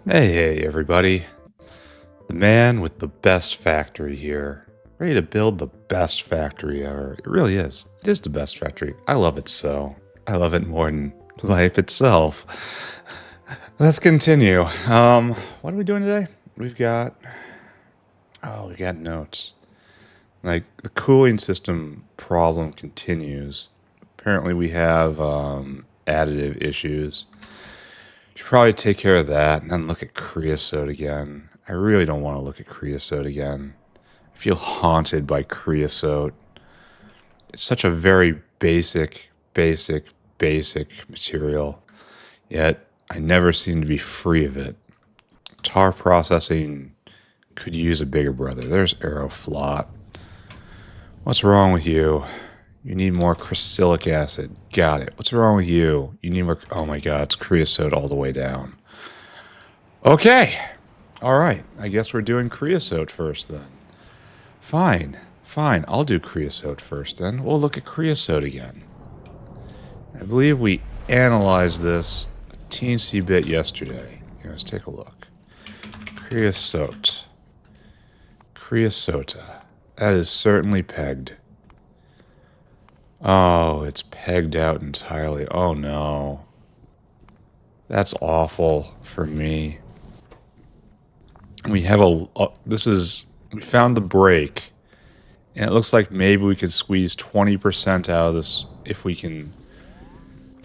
Hey, everybody. The man with the best factory here. Ready to build the best factory ever. It really is. It is the best factory. I love it so. I love it more than life itself. Let's continue. What are we doing today? We've got... Oh, we got notes. Like, the cooling system problem continues. Apparently we have additive issues. Should probably take care of that and then look at creosote again. I really don't want to look at creosote again. I feel haunted by creosote. It's such a very basic material, yet I never seem to be free of it. Tar processing could use a bigger brother. There's Aeroflot. What's wrong with you? You need more crucilic acid. Got it. What's wrong with you? You need more... Oh my god, it's creosote all the way down. Okay. All right. I guess we're doing creosote first then. Fine. I'll do creosote first then. We'll look at creosote again. I believe we analyzed this a teensy bit yesterday. Here, let's take a look. Creosote. Creosota. That is certainly pegged. Oh, it's pegged out entirely. Oh no. That's awful for me. We have we found the break, and it looks like maybe we could squeeze 20% out of this if we can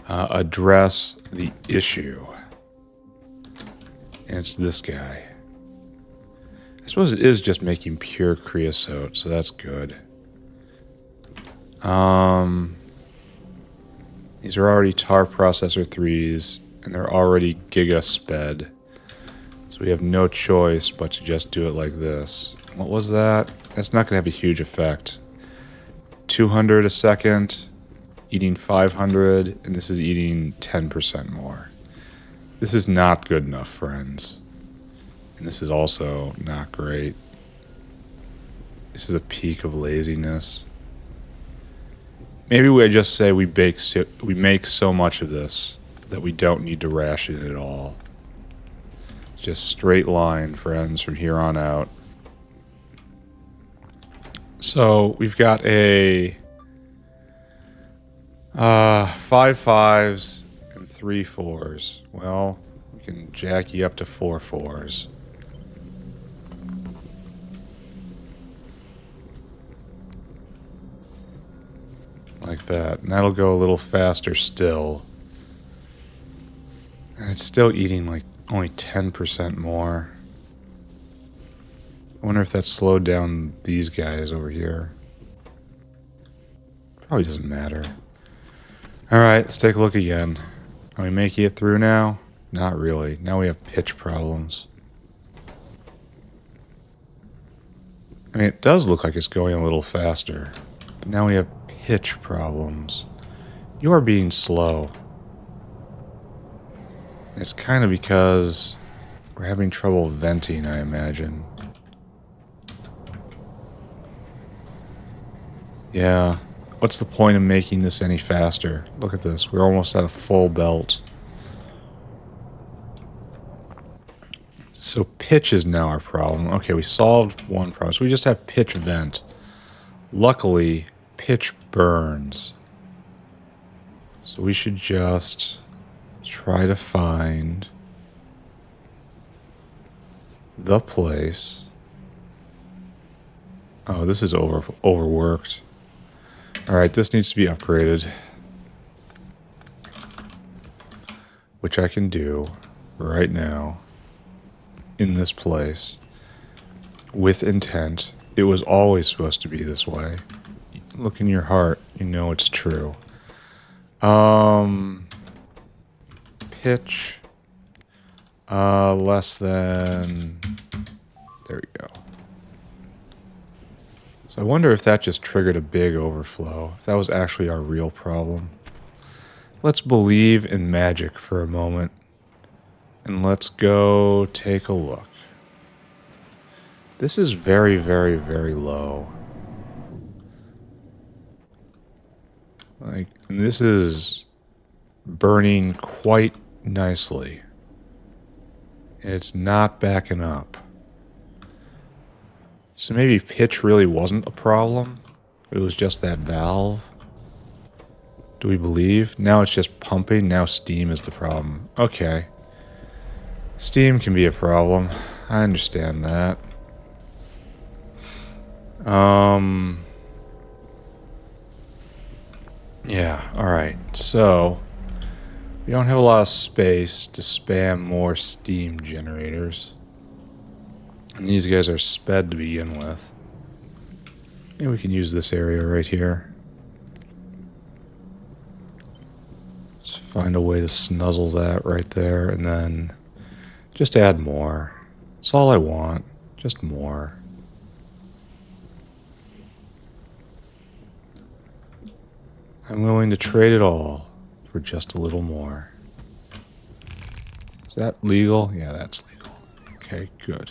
address the issue. And it's this guy. I suppose it is just making pure creosote, so that's good. These are already tar processor 3s, and they're already giga sped. So we have no choice but to just do it like this. What was that? That's not going to have a huge effect. 200 a second, eating 500, and this is eating 10% more. This is not good enough, friends. And this is also not great. This is a peak of laziness. Maybe we just say we make so much of this that we don't need to ration it at all. Just straight line, friends, from here on out. So we've got a 5 5s and 3 4s. Well, we can jack you up to 4 4s. Like that. And that'll go a little faster still. And it's still eating like only 10% more. I wonder if that slowed down these guys over here. Probably doesn't matter. Alright, let's take a look again. Are we making it through now? Not really. Now we have pitch problems. I mean, it does look like it's going a little faster. But now we have pitch problems. You are being slow. It's kind of because we're having trouble venting, I imagine. Yeah. What's the point of making this any faster? Look at this. We're almost at a full belt. So pitch is now our problem. Okay, we solved one problem. So we just have pitch vent. Luckily, pitch burns. So we should just try to find the place. Oh, this is overworked. Alright, this needs to be upgraded. Which I can do right now. In this place. With intent. It was always supposed to be this way. Look in your heart. You know it's true. Pitch. Less than... There we go. So I wonder if that just triggered a big overflow. If that was actually our real problem. Let's believe in magic for a moment. And let's go take a look. This is very low. Like, this is burning quite nicely. It's not backing up. So maybe pitch really wasn't a problem. It was just that valve. Do we believe? Now it's just pumping. Now steam is the problem. Okay. Steam can be a problem. I understand that. Yeah, alright. So, we don't have a lot of space to spam more steam generators. And these guys are sped to begin with. And we can use this area right here. Let's find a way to snuzzle that right there, and then just add more. That's all I want. Just more. I'm willing to trade it all for just a little more. Is that legal? Yeah, that's legal. Okay, good.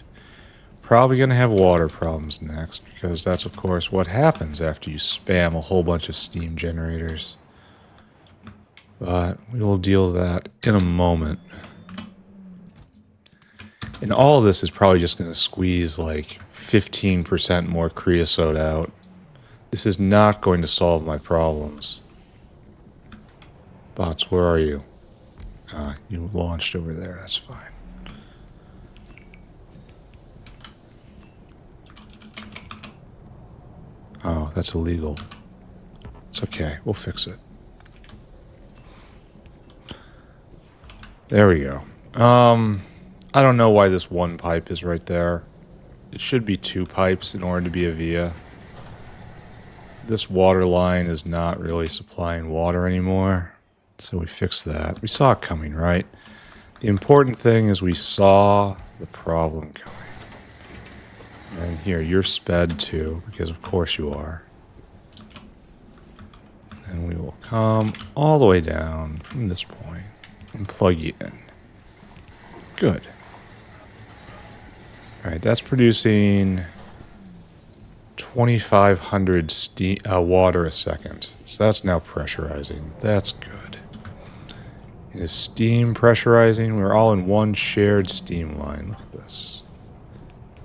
Probably going to have water problems next, because that's, of course, what happens after you spam a whole bunch of steam generators. But we will deal with that in a moment. And all of this is probably just going to squeeze like 15% more creosote out. This is not going to solve my problems. Bots, where are you? You launched over there, that's fine. Oh, that's illegal. It's okay, we'll fix it. There we go. I don't know why this one pipe is right there. It should be 2 pipes in order to be a via. This water line is not really supplying water anymore. So we fixed that. We saw it coming, right? The important thing is we saw the problem coming. And here, you're sped too, because of course you are. And we will come all the way down from this point and plug you in. Good. Alright, that's producing 2,500 water a second. So that's now pressurizing. That's good. Is steam pressurizing? We're all in one shared steam line. Look at this.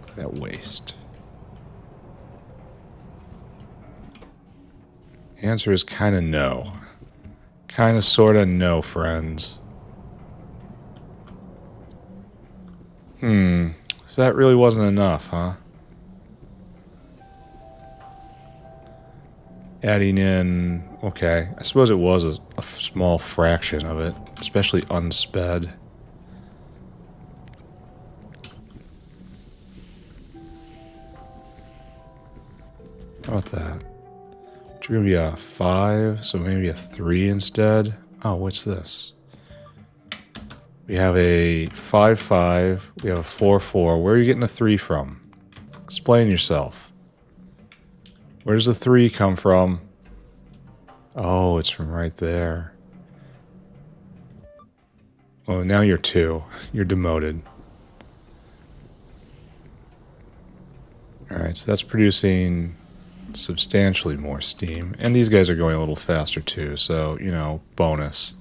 Look at that waste. The answer is kind of no. Kind of, sort of no, friends. So that really wasn't enough, huh? Adding in... Okay, I suppose it was a small fraction of it, especially unsped. How about that? It's going to be a 5, so maybe a 3 instead. Oh, what's this? We have a 5-5. We have a 4-4. Where are you getting a 3 from? Explain yourself. Where does the 3 come from? Oh, it's from right there. Oh, now you're 2. You're demoted. Alright, so that's producing substantially more steam. And these guys are going a little faster too, so, you know, bonus.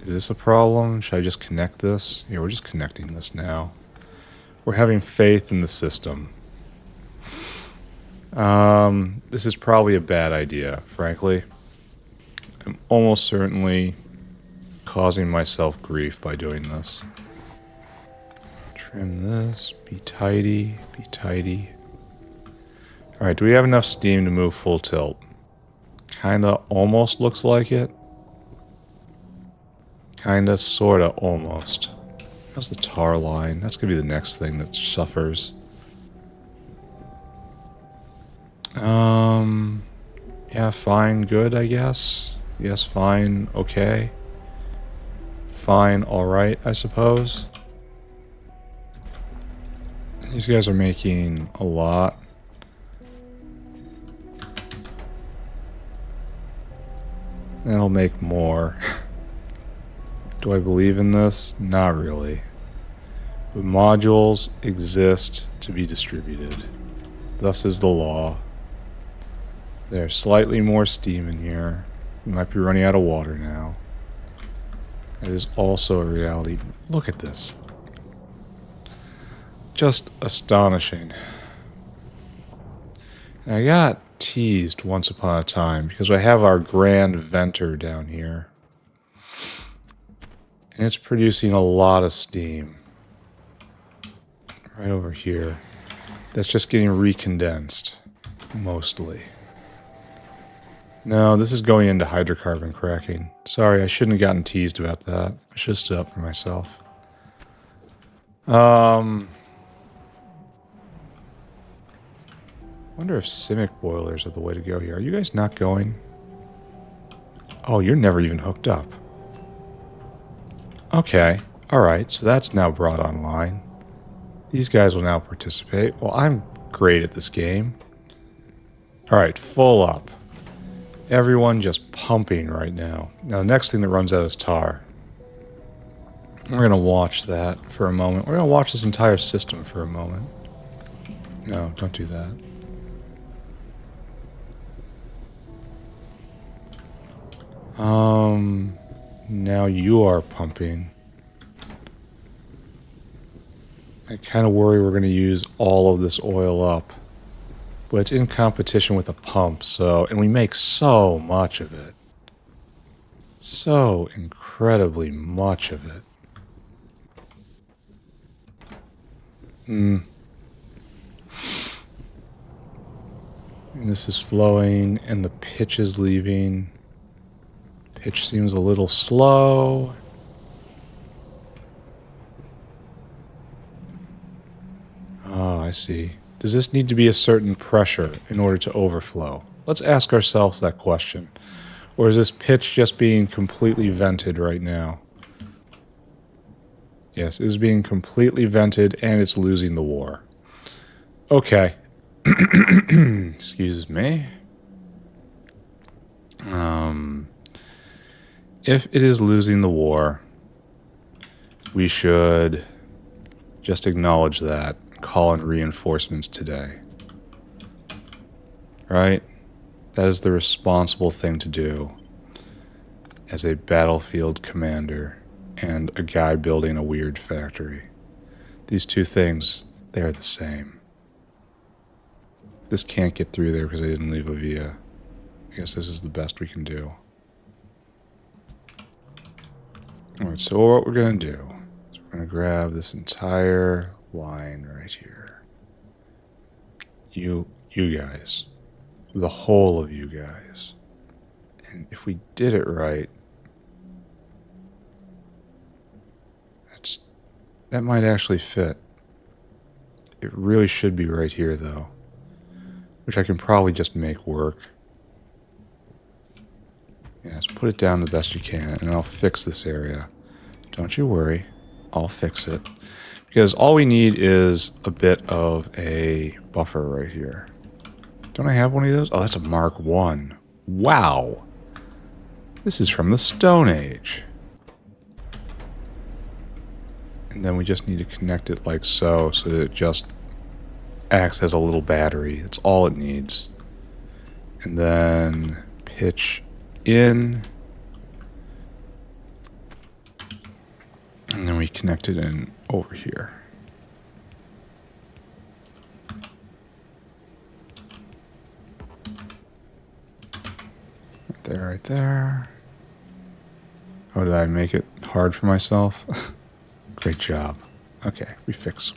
Is this a problem? Should I just connect this? Here, we're just connecting this now. We're having faith in the system. This is probably a bad idea, frankly. I'm almost certainly causing myself grief by doing this. Trim this, be tidy, be tidy. Alright, do we have enough steam to move full tilt? Kinda, almost looks like it. Kinda, sorta, almost. How's the tar line? That's gonna be the next thing that suffers. Yeah, fine, good, I guess. Yes, fine, okay. Fine, alright, I suppose. These guys are making a lot. And I'll make more. Do I believe in this? Not really. But modules exist to be distributed. Thus is the law. There's slightly more steam in here. We might be running out of water now. It is also a reality. Look at this. Just astonishing. I got teased once upon a time because I have our grand venter down here. And it's producing a lot of steam. Right over here. That's just getting recondensed. Mostly. No, this is going into hydrocarbon cracking. Sorry, I shouldn't have gotten teased about that. I should have stood up for myself. Wonder if Simic boilers are the way to go here. Are you guys not going? Oh, you're never even hooked up. Okay. Alright, so that's now brought online. These guys will now participate. Well, I'm great at this game. Alright, full up. Everyone just pumping right now. Now, the next thing that runs out is tar. We're going to watch that for a moment. We're going to watch this entire system for a moment. No, don't do that. Now you are pumping. I kind of worry we're going to use all of this oil up. But it's in competition with a pump, so... And we make so much of it. So incredibly much of it. And this is flowing, and the pitch is leaving. Pitch seems a little slow. Oh, I see. Does this need to be a certain pressure in order to overflow? Let's ask ourselves that question. Or is this pitch just being completely vented right now? Yes, it is being completely vented, and it's losing the war. Okay. Excuse me. If it is losing the war, we should just acknowledge that. Call in reinforcements today. Right? That is the responsible thing to do as a battlefield commander and a guy building a weird factory. These two things, they are the same. This can't get through there because I didn't leave a via. I guess this is the best we can do. Alright, so what we're going to do is we're going to grab this entire line right here. You guys. The whole of you guys. And if we did it right, that might actually fit. It really should be right here, though. Which I can probably just make work. Yes, put it down the best you can, and I'll fix this area. Don't you worry. I'll fix it. Because all we need is a bit of a buffer right here. Don't I have one of those? Oh, that's a Mark 1. Wow! This is from the Stone Age. And then we just need to connect it like so that it just acts as a little battery. That's all it needs. And then pitch in. And then we connect it in over here. Right there, right there. Oh, did I make it hard for myself? Great job. Okay, we fix.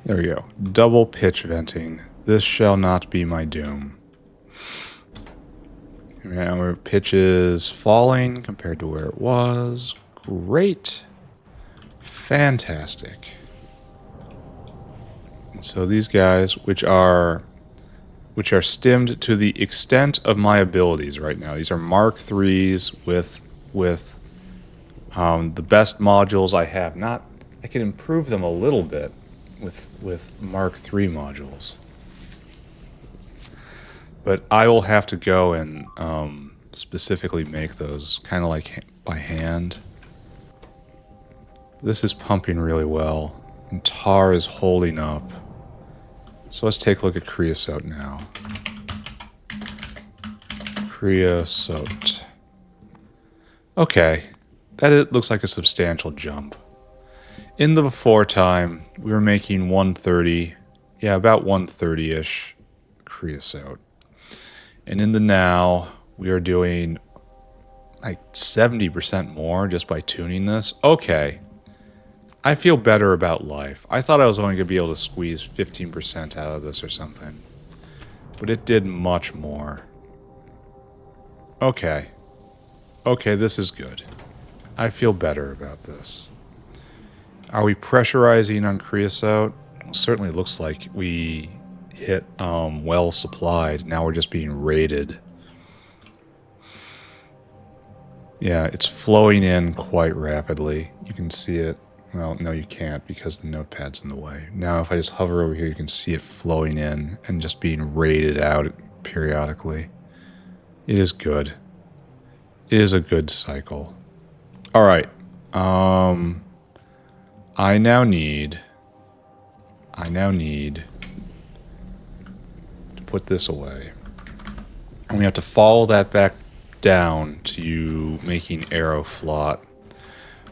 There we go. Double pitch venting. This shall not be my doom. Now our pitch is falling compared to where it was. Great. Fantastic. And so these guys, which are stimmed to the extent of my abilities right now. These are Mark 3s with the best modules I have. I can improve them a little bit with Mark 3 modules. But I will have to go and specifically make those kind of like by hand. This is pumping really well, and tar is holding up. So let's take a look at creosote now. Creosote. Okay, that it looks like a substantial jump. In the before time, we were making 130, yeah, about 130-ish creosote. And in the now, we are doing like 70% more just by tuning this. Okay, I feel better about life. I thought I was only going to be able to squeeze 15% out of this or something. But it did much more. Okay. Okay, this is good. I feel better about this. Are we pressurizing on creosote? Well, certainly looks like we hit well supplied. Now we're just being rated. Yeah, it's flowing in quite rapidly. You can see it. Well, no, you can't because the notepad's in the way. Now, if I just hover over here, you can see it flowing in and just being rated out periodically. It is good. It is a good cycle. All right. I now need to put this away. And we have to follow that back down to you making Aeroflot,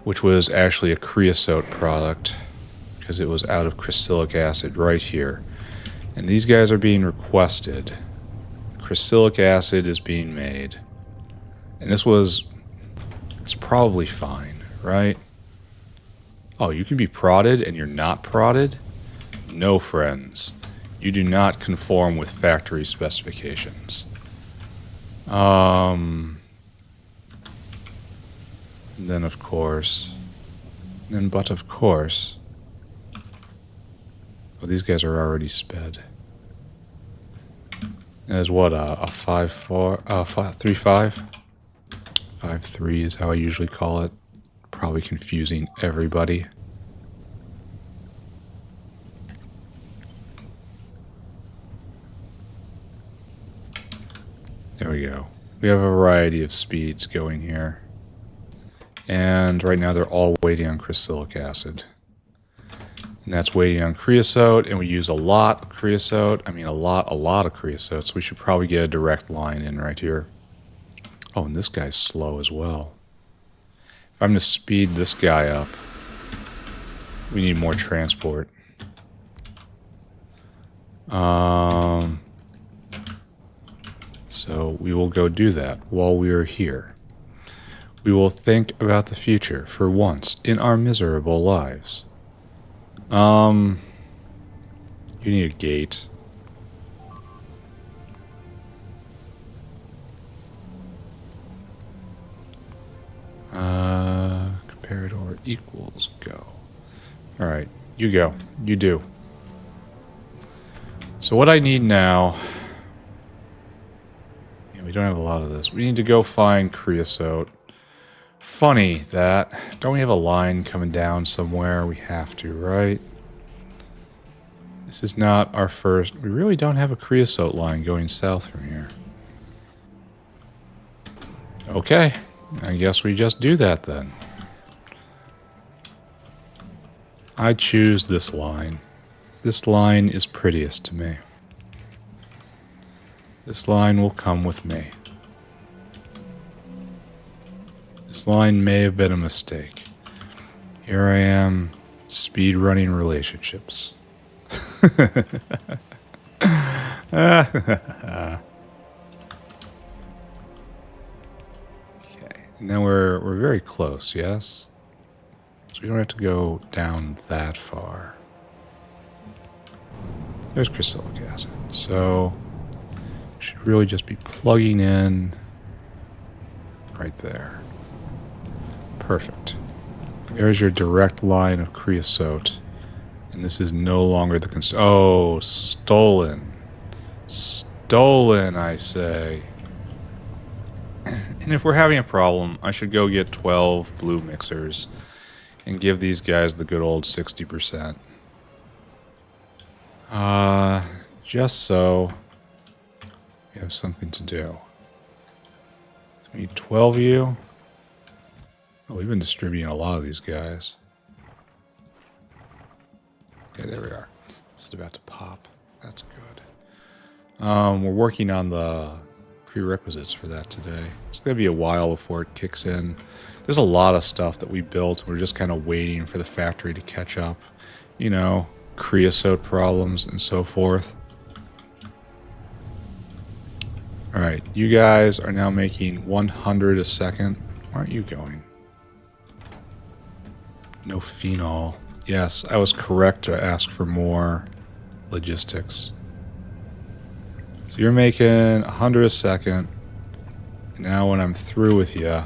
which was actually a creosote product because it was out of crylic acid right here. And these guys are being requested. Crylic acid is being made. And it's probably fine, right? Oh, you can be prodded and you're not prodded? No, friends. You do not conform with factory specifications. And then of course, oh, these guys are already sped. As what, a 5-4, 3-5? 5-3 is how I usually call it. Probably confusing everybody. There we go. We have a variety of speeds going here. And right now they're all waiting on crylic acid. And that's waiting on creosote, and we use a lot of creosote. I mean a lot of creosote, so we should probably get a direct line in right here. Oh, and this guy's slow as well. If I'm going to speed this guy up, we need more transport. So we will go do that while we are here. We will think about the future for once in our miserable lives. You need a gate. Comparador equals go. Alright, you go. You do. So what I need now... Yeah, we don't have a lot of this. We need to go find creosote. Funny that... Don't we have a line coming down somewhere? We have to, right? This is not our first... We really don't have a creosote line going south from here. Okay. I guess we just do that then. I choose this line. This line is prettiest to me. This line will come with me. This line may have been a mistake. Here I am, speed running relationships. Okay, now we're very close, yes? So we don't have to go down that far. There's crylic acid. So should really just be plugging in right there. Perfect. There's your direct line of creosote. And this is no longer the oh, stolen. Stolen, I say. And if we're having a problem, I should go get 12 blue mixers and give these guys the good old 60%. Just so we have something to do. So we need 12 of you. Oh, we've been distributing a lot of these guys. Okay, there we are. This is about to pop. That's good. We're working on the prerequisites for that today. It's going to be a while before it kicks in. There's a lot of stuff that we built. We're just kind of waiting for the factory to catch up. You know, creosote problems and so forth. Alright, you guys are now making 100 a second. Where aren't you going? No phenol. Yes, I was correct to ask for more logistics. So you're making 100 a second. Now when I'm through with you,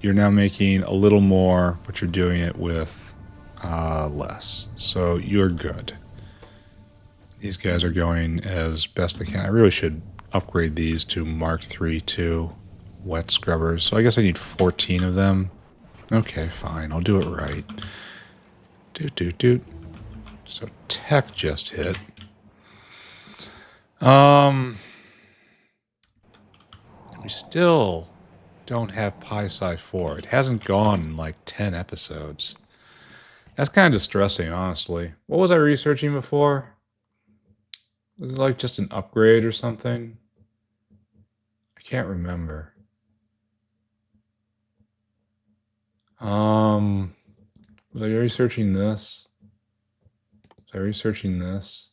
you're now making a little more, but you're doing it with less. So you're good. These guys are going as best they can. I really should upgrade these to Mark III 2 wet scrubbers. So I guess I need 14 of them. Okay, fine. I'll do it right. Doot. So tech just hit. We still don't have Pi-Sci 4. It hasn't gone in like 10 episodes. That's kind of distressing, honestly. What was I researching before? Was it like just an upgrade or something? I can't remember. Was I researching this? Was I researching this?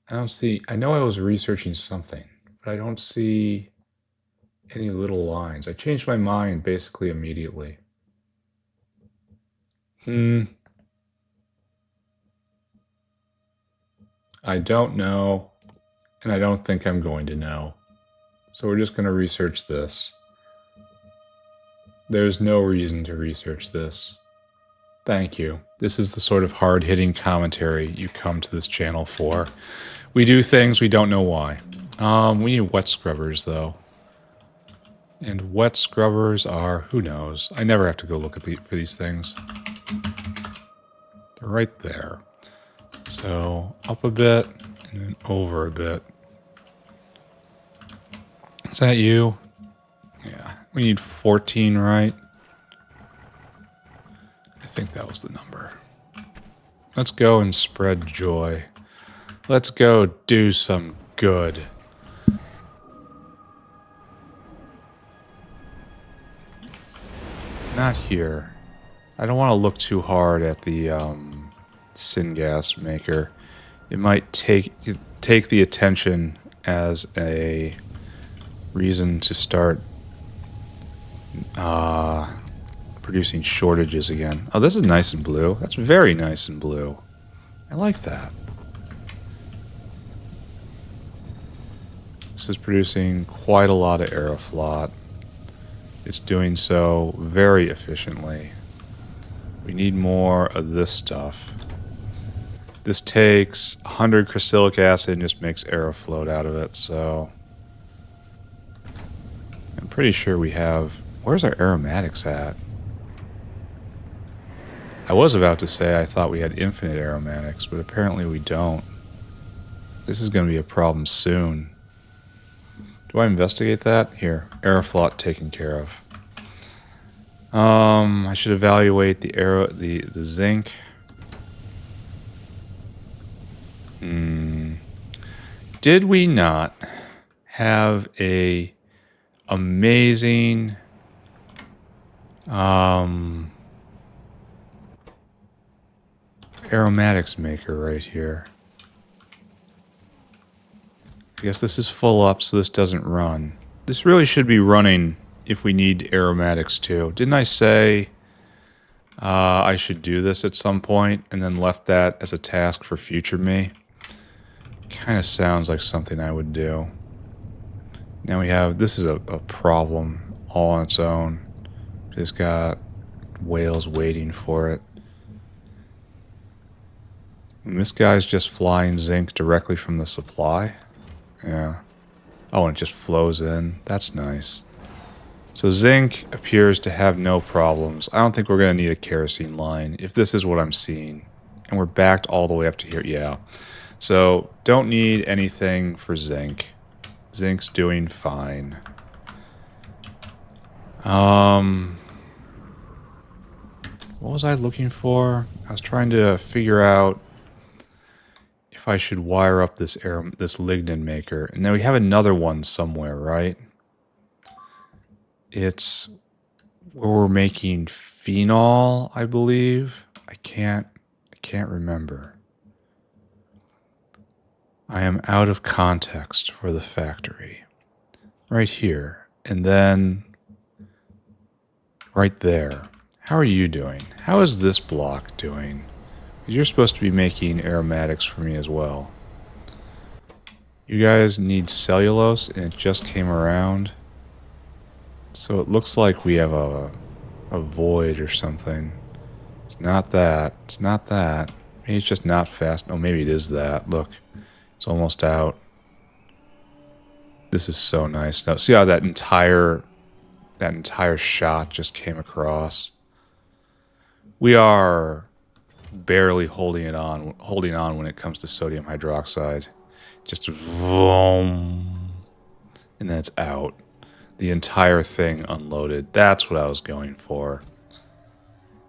I don't see... I know I was researching something, but I don't see any little lines. I changed my mind basically immediately. I don't know, and I don't think I'm going to know. So we're just going to research this. There's no reason to research this. Thank you. This is the sort of hard-hitting commentary you come to this channel for. We do things we don't know why. We need wet scrubbers, though. And wet scrubbers are... who knows? I never have to go look for these things. They're right there. So, up a bit, and then over a bit. Is that you? Yeah. We need 14, right? I think that was the number. Let's go and spread joy. Let's go do some good. Not here. I don't want to look too hard at the syngas maker. It might take the attention as a reason to start producing shortages again. Oh, this is nice and blue. That's very nice and blue. I like that. This is producing quite a lot of aeroflot. It's doing so very efficiently. We need more of this stuff. This takes 100 crylic acid and just makes aeroflot out of it, so... I'm pretty sure we have... Where's our aromatics at? I was about to say I thought we had infinite aromatics, but apparently we don't. This is going to be a problem soon. Do I investigate that? Here, aeroflot taken care of. I should evaluate the zinc. Did we not have a amazing aromatics maker right here? I guess this is full up, so this doesn't run. This really should be running if we need aromatics too. Didn't I say I should do this at some point and then left that as a task for future me? Kind of sounds like something I would do. Now we have, this is a problem all on its own. Just got whales waiting for it. And this guy's just flying zinc directly from the supply. Yeah. Oh, and it just flows in. That's nice. So zinc appears to have no problems. I don't think we're going to need a kerosene line, if this is what I'm seeing. And we're backed all the way up to here. Yeah. So, don't need anything for zinc. Zinc's doing fine. What was I looking for? I was trying to figure out if I should wire up this lignin maker. And then we have another one somewhere, right? It's where we're making phenol, I believe. I can't remember. I am out of context for the factory. Right here. And then right there. How are you doing? How is this block doing? You're supposed to be making aromatics for me as well. You guys need cellulose, and it just came around. So it looks like we have a void or something. It's not that. It's not that. Maybe it's just not fast. Oh, maybe it is that. Look, it's almost out. This is so nice. Now, see how that entire shot just came across? We are barely holding on when it comes to sodium hydroxide. Just boom, and then it's out. The entire thing unloaded. That's what I was going for.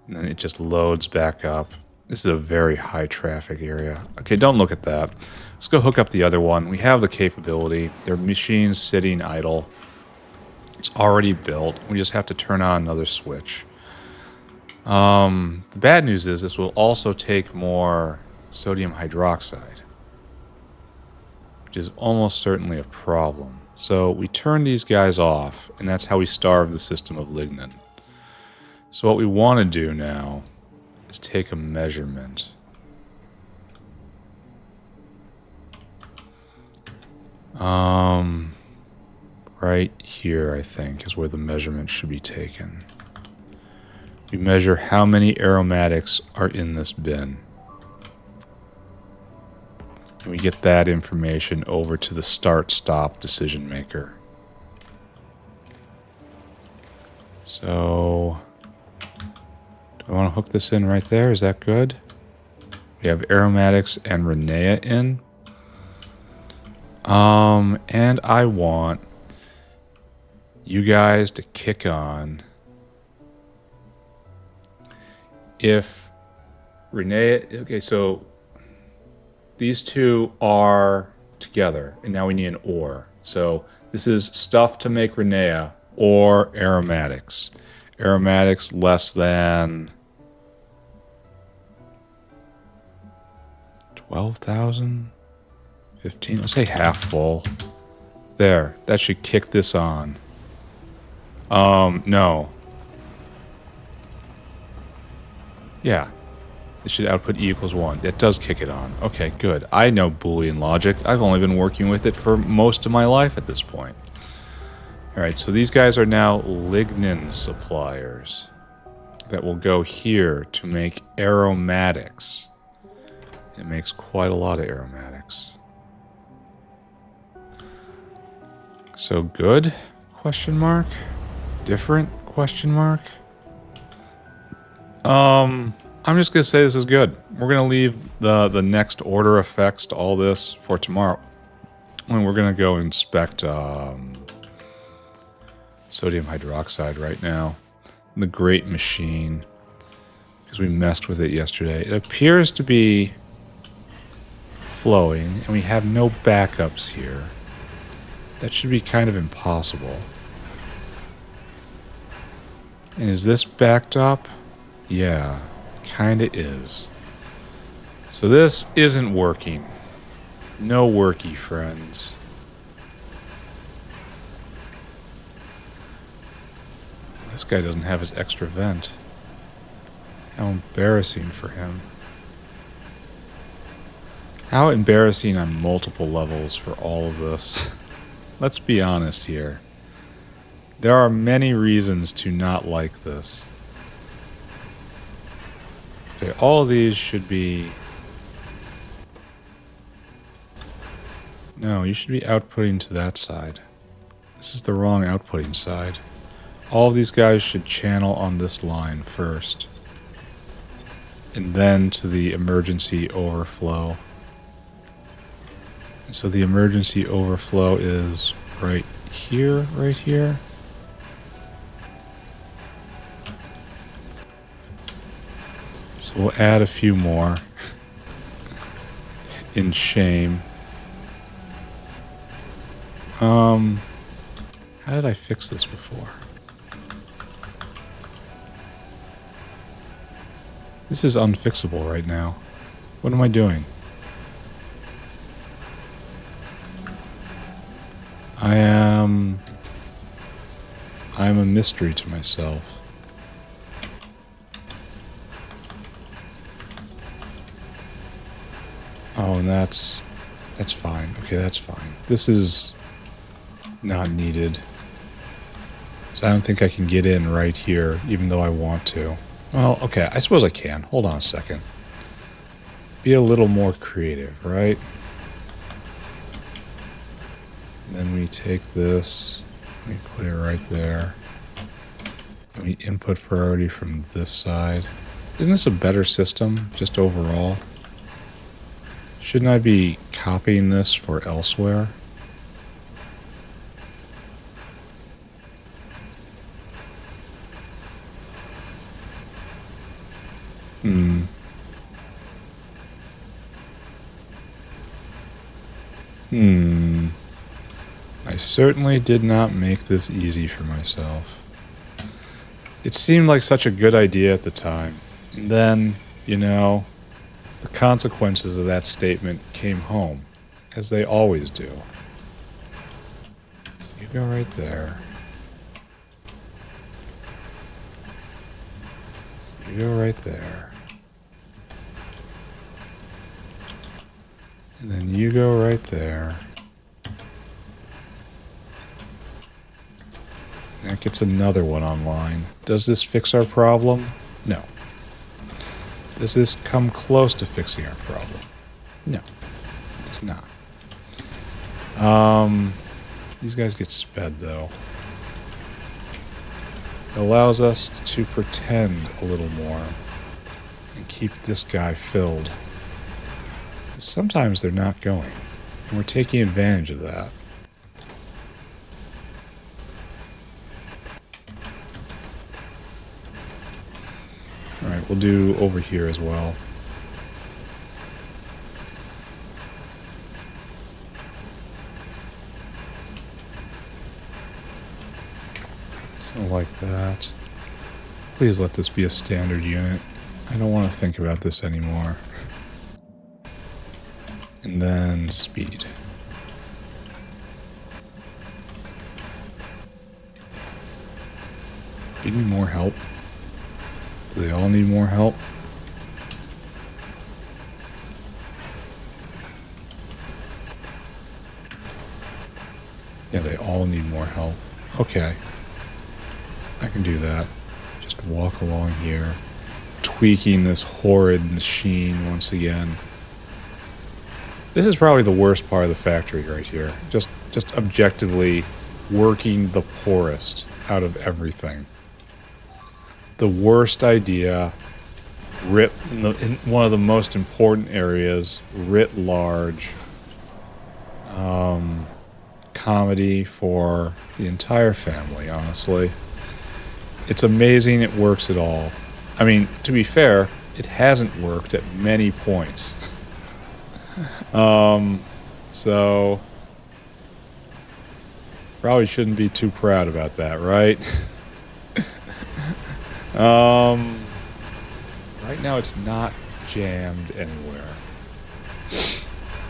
And then it just loads back up. This is a very high traffic area. Okay, don't look at that. Let's go hook up the other one. We have the capability. Their machine's sitting idle. It's already built. We just have to turn on another switch. The bad news is this will also take more sodium hydroxide, which is almost certainly a problem. So we turn these guys off, and that's how we starve the system of lignin. So what we want to do now is take a measurement. Right here, I think, is where the measurement should be taken. We measure how many aromatics are in this bin. And we get that information over to the start-stop decision maker. So, do I want to hook this in right there? Is that good? We have aromatics and Renea in. And I want you guys to kick on if Renea... Okay, so these two are together, and now we need an or. So this is stuff to make Renea or aromatics. Aromatics less than 12,000? 15? Let's say half full. There, that should kick this on. No. Yeah. It should output E equals 1. It does kick it on. Okay, good. I know Boolean logic. I've only been working with it for most of my life at this point. Alright, so these guys are now lignin suppliers that will go here to make aromatics. It makes quite a lot of aromatics. So good? Question mark? Different? Question mark? I'm just going to say this is good. We're going to leave the next order effects to all this for tomorrow. And we're going to go inspect sodium hydroxide right now. The great machine. Because we messed with it yesterday. It appears to be flowing, and we have no backups here. That should be kind of impossible. And is this backed up? Yeah, kinda is. So this isn't working. No worky, friends. This guy doesn't have his extra vent. How embarrassing for him. How embarrassing on multiple levels for all of this. Let's be honest here. There are many reasons to not like this. Okay, all of these should be... No, you should be outputting to that side. This is the wrong outputting side. All of these guys should channel on this line first. And then to the emergency overflow. And so the emergency overflow is right here, right here. So we'll add a few more in shame. How did I fix this before? This is unfixable right now. What am I doing? I'm a mystery to myself. Oh, and that's fine. Okay, that's fine. This is not needed. So I don't think I can get in right here, even though I want to. Well, okay, I suppose I can. Hold on a second. Be a little more creative, right? And then we take this, we put it right there. And we input priority from this side. Isn't this a better system, just overall? Shouldn't I be copying this for elsewhere? I certainly did not make this easy for myself. It seemed like such a good idea at the time. And then, you know, the consequences of that statement came home, as they always do. So you go right there. So you go right there. And then you go right there. That gets another one online. Does this fix our problem? No. Does this come close to fixing our problem? No, it does not. These guys get sped, though. It allows us to pretend a little more and keep this guy filled. Sometimes they're not going, and we're taking advantage of that. Alright, we'll do over here as well. So like that. Please let this be a standard unit. I don't want to think about this anymore. And then speed. Do you need more help? Do they all need more help? Yeah, they all need more help. Okay. I can do that. Just walk along here, tweaking this horrid machine once again. This is probably the worst part of the factory right here. Just objectively working the poorest out of everything. The worst idea, in one of the most important areas, writ large, comedy for the entire family, honestly. It's amazing it works at all. I mean, to be fair, it hasn't worked at many points. So probably shouldn't be too proud about that, right? Right now it's not jammed anywhere.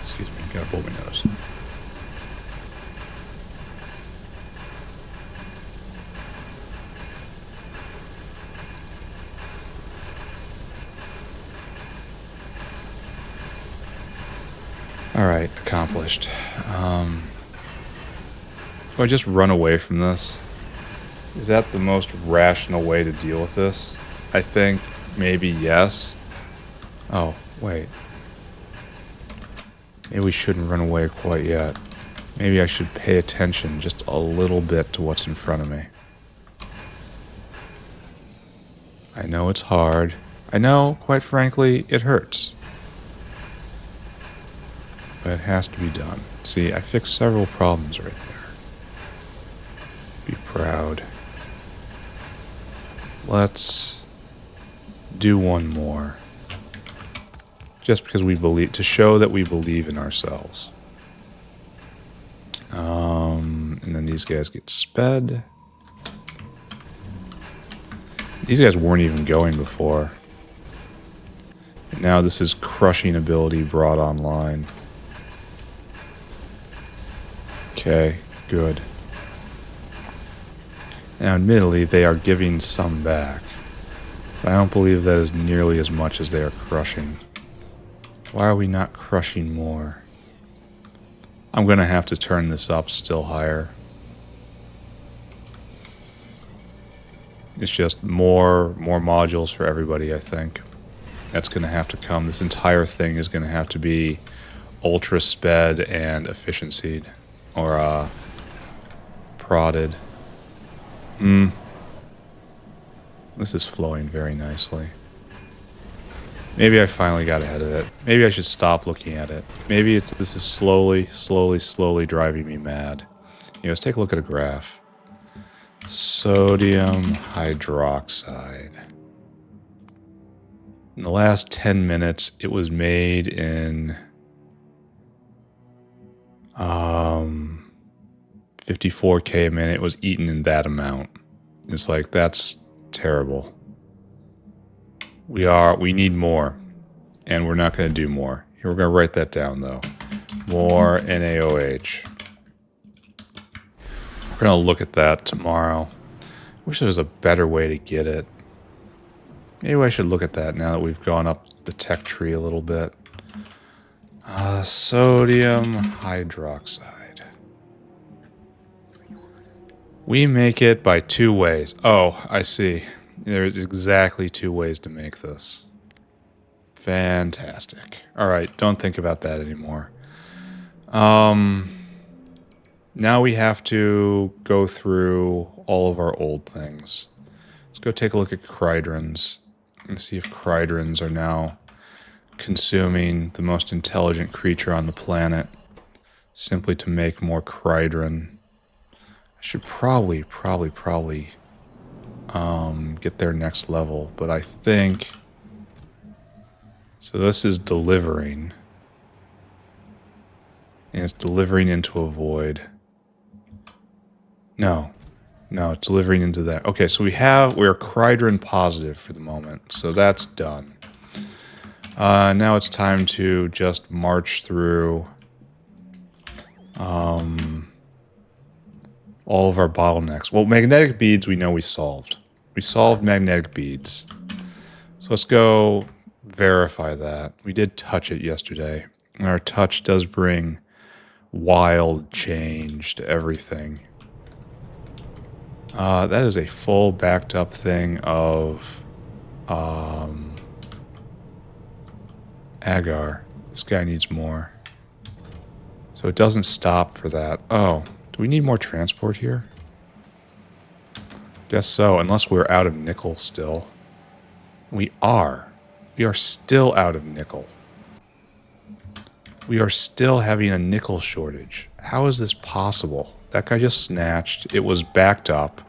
Excuse me, gotta blow my nose. Alright, accomplished. Do I just run away from this? Is that the most rational way to deal with this? I think maybe yes. Oh, wait. Maybe we shouldn't run away quite yet. Maybe I should pay attention just a little bit to what's in front of me. I know it's hard. I know, quite frankly, it hurts. But it has to be done. See, I fixed several problems right there. Be proud. Let's do one more. just because we believe, to show that we believe in ourselves. And then these guys get sped. These guys weren't even going before. Now this is crushing ability brought online. Okay, good. Now admittedly, they are giving some back. But I don't believe that is nearly as much as they are crushing. Why are we not crushing more? I'm going to have to turn this up still higher. It's just more modules for everybody, I think. That's going to have to come. This entire thing is going to have to be ultra sped and efficiency, or prodded. This is flowing very nicely. Maybe I finally got ahead of it. Maybe I should stop looking at it. Maybe this is slowly driving me mad. Let's take a look at a graph. Sodium hydroxide. In the last 10 minutes, it was made in 54K a minute. It was eaten in that amount. It's like, that's terrible. We need more, and we're not going to do more. Here, we're going to write that down, though. More NaOH. We're going to look at that tomorrow. Wish there was a better way to get it. Maybe I should look at that now that we've gone up the tech tree a little bit. Sodium hydroxide. We make it by 2 ways. Oh, I see. There's exactly 2 ways to make this. Fantastic. Alright, don't think about that anymore. Now we have to go through all of our old things. Let's go take a look at Cridrons and see if Cridrons are now consuming the most intelligent creature on the planet simply to make more Cridron. I should probably get their next level, but I think... So this is delivering. And it's delivering into a void. No, it's delivering into that. Okay, so we're Cridron positive for the moment, so that's done. Now it's time to just march through all of our bottlenecks. Well, magnetic beads we know we solved. We solved magnetic beads. So let's go verify that. We did touch it yesterday. And our touch does bring wild change to everything. That is a full backed up thing of agar. This guy needs more. So it doesn't stop for that. Oh, do we need more transport here? Guess so, unless we're out of nickel still. We are. We are still out of nickel. We are still having a nickel shortage. How is this possible? That guy just snatched. It was backed up.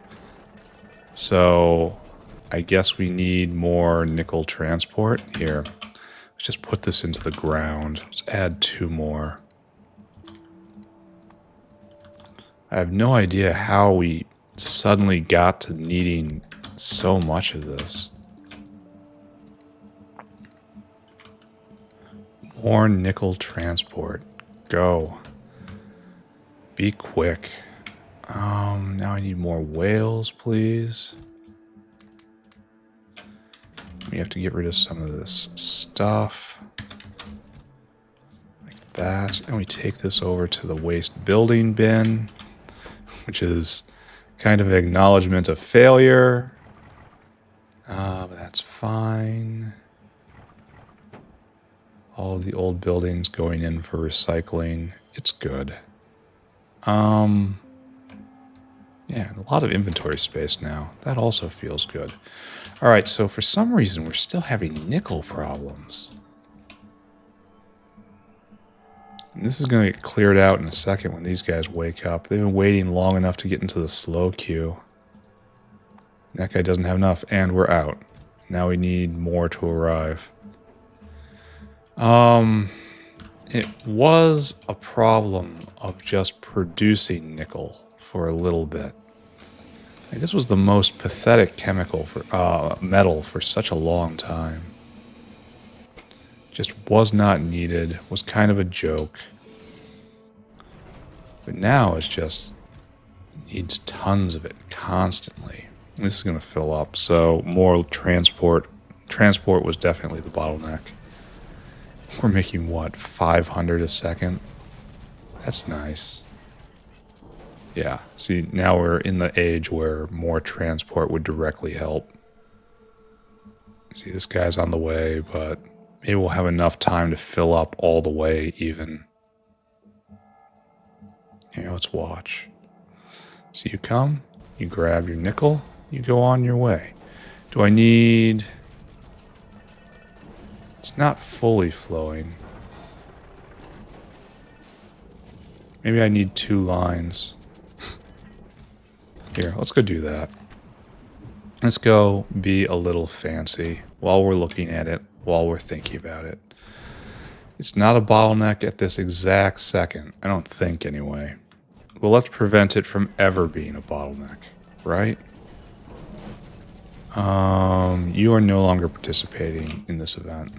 So I guess we need more nickel transport. Here, let's just put this into the ground. Let's add 2 more. I have no idea how we suddenly got to needing so much of this. More nickel transport. Go. Be quick. Now I need more whales, please. We have to get rid of some of this stuff. Like that. And we take this over to the waste building bin, which is kind of an acknowledgement of failure. But that's fine. All the old buildings going in for recycling. It's good. Yeah, a lot of inventory space now. That also feels good. Alright, so for some reason we're still having nickel problems. And this is going to get cleared out in a second when these guys wake up. They've been waiting long enough to get into the slow queue. That guy doesn't have enough, and we're out. Now we need more to arrive. It was a problem of just producing nickel for a little bit. Like, this was the most pathetic chemical for metal for such a long time. Just was not needed, was kind of a joke. But now it's just needs tons of it constantly. This is going to fill up, so more transport. Transport was definitely the bottleneck. We're making, what, 500 a second? That's nice. Yeah, see, now we're in the age where more transport would directly help. See, this guy's on the way, but maybe we'll have enough time to fill up all the way even. Here, let's watch. So you come, you grab your nickel, you go on your way. Do I need... It's not fully flowing. Maybe I need 2 lines. Here, let's go do that. Let's go be a little fancy while we're looking at it, while we're thinking about it. It's not a bottleneck at this exact second. I don't think, anyway. Well, let's prevent it from ever being a bottleneck, right? You are no longer participating in this event.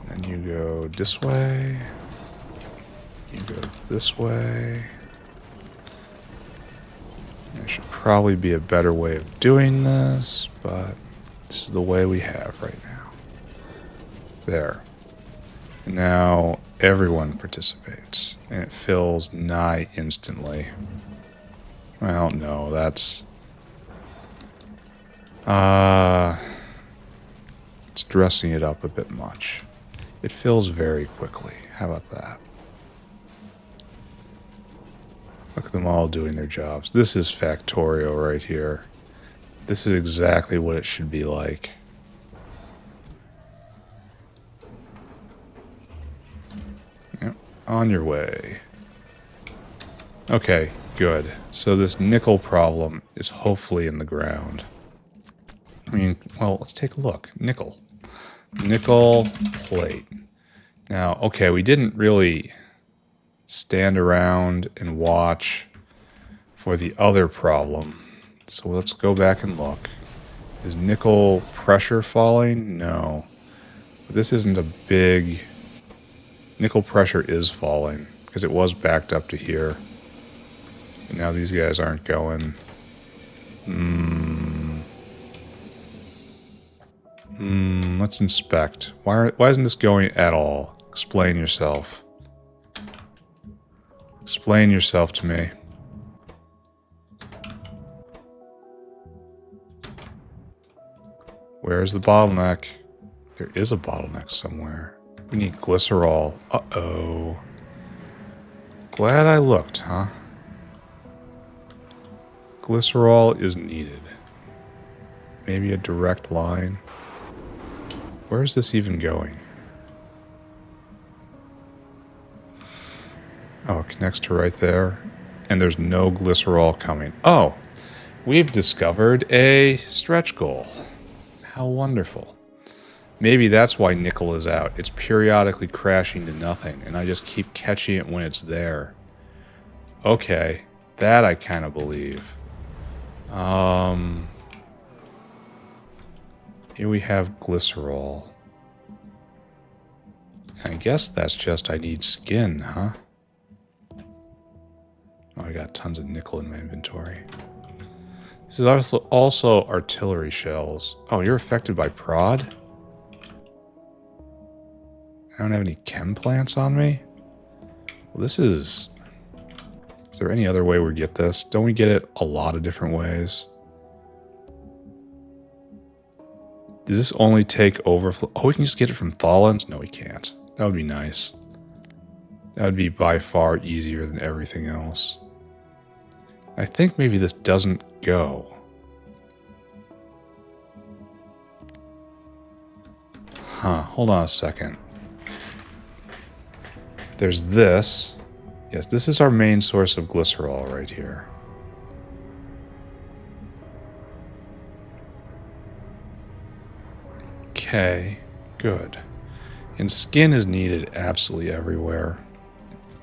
Then you go this way. You go this way. There should probably be a better way of doing this, but this is the way we have right now. There. And now everyone participates, and it fills nigh instantly. Well, no, that's... it's dressing it up a bit much. It fills very quickly. How about that? Look at them all doing their jobs. This is Factorio right here. This is exactly what it should be like. Yep, on your way. Okay, good. So this nickel problem is hopefully in the ground. I mean, well, let's take a look. Nickel. Nickel plate. Now, okay, we didn't really stand around and watch for the other problem. So let's go back and look. Is nickel pressure falling? No. But this isn't a big... Nickel pressure is falling because it was backed up to here. And now these guys aren't going. Let's inspect. Why isn't this going at all? Explain yourself. Explain yourself to me. Where's the bottleneck? There is a bottleneck somewhere. We need glycerol. Uh-oh. Glad I looked, huh? Glycerol is needed. Maybe a direct line. Where is this even going? Oh, it connects to right there. And there's no glycerol coming. Oh, we've discovered a stretch goal. How wonderful. Maybe that's why nickel is out. It's periodically crashing to nothing, and I just keep catching it when it's there. Okay, that I kind of believe. Here we have glycerol. I guess that's just I need skin, huh? Oh, I got tons of nickel in my inventory. This is also artillery shells. Oh, you're affected by prod? I don't have any chem plants on me? Well, this is... Is there any other way we get this? Don't we get it a lot of different ways? Does this only take overflow? Oh, we can just get it from Tholins? No, we can't. That would be nice. That would be by far easier than everything else. I think maybe this doesn't go. Huh, hold on a second. There's this. Yes, this is our main source of glycerol right here. Okay, good. And skin is needed absolutely everywhere.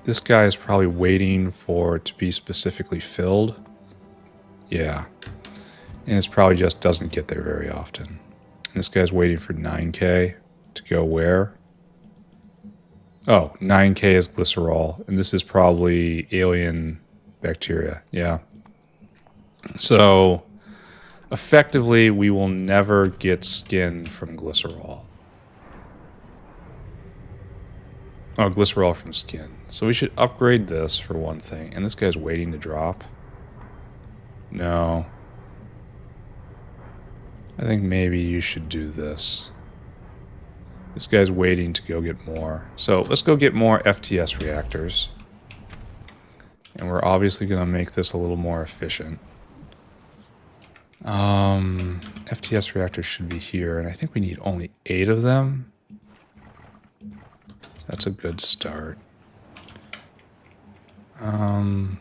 This guy is probably waiting for it to be specifically filled. Yeah. And it probably just doesn't get there very often. And this guy's waiting for 9K to go where? Oh, 9K is glycerol. And this is probably alien bacteria. Yeah. So, effectively, we will never get skin from glycerol. Oh, glycerol from skin. So we should upgrade this for one thing. And this guy's waiting to drop. No. I think maybe you should do this. This guy's waiting to go get more. So let's go get more FTS reactors. And we're obviously going to make this a little more efficient. FTS reactors should be here. And I think we need only 8 of them. That's a good start. Can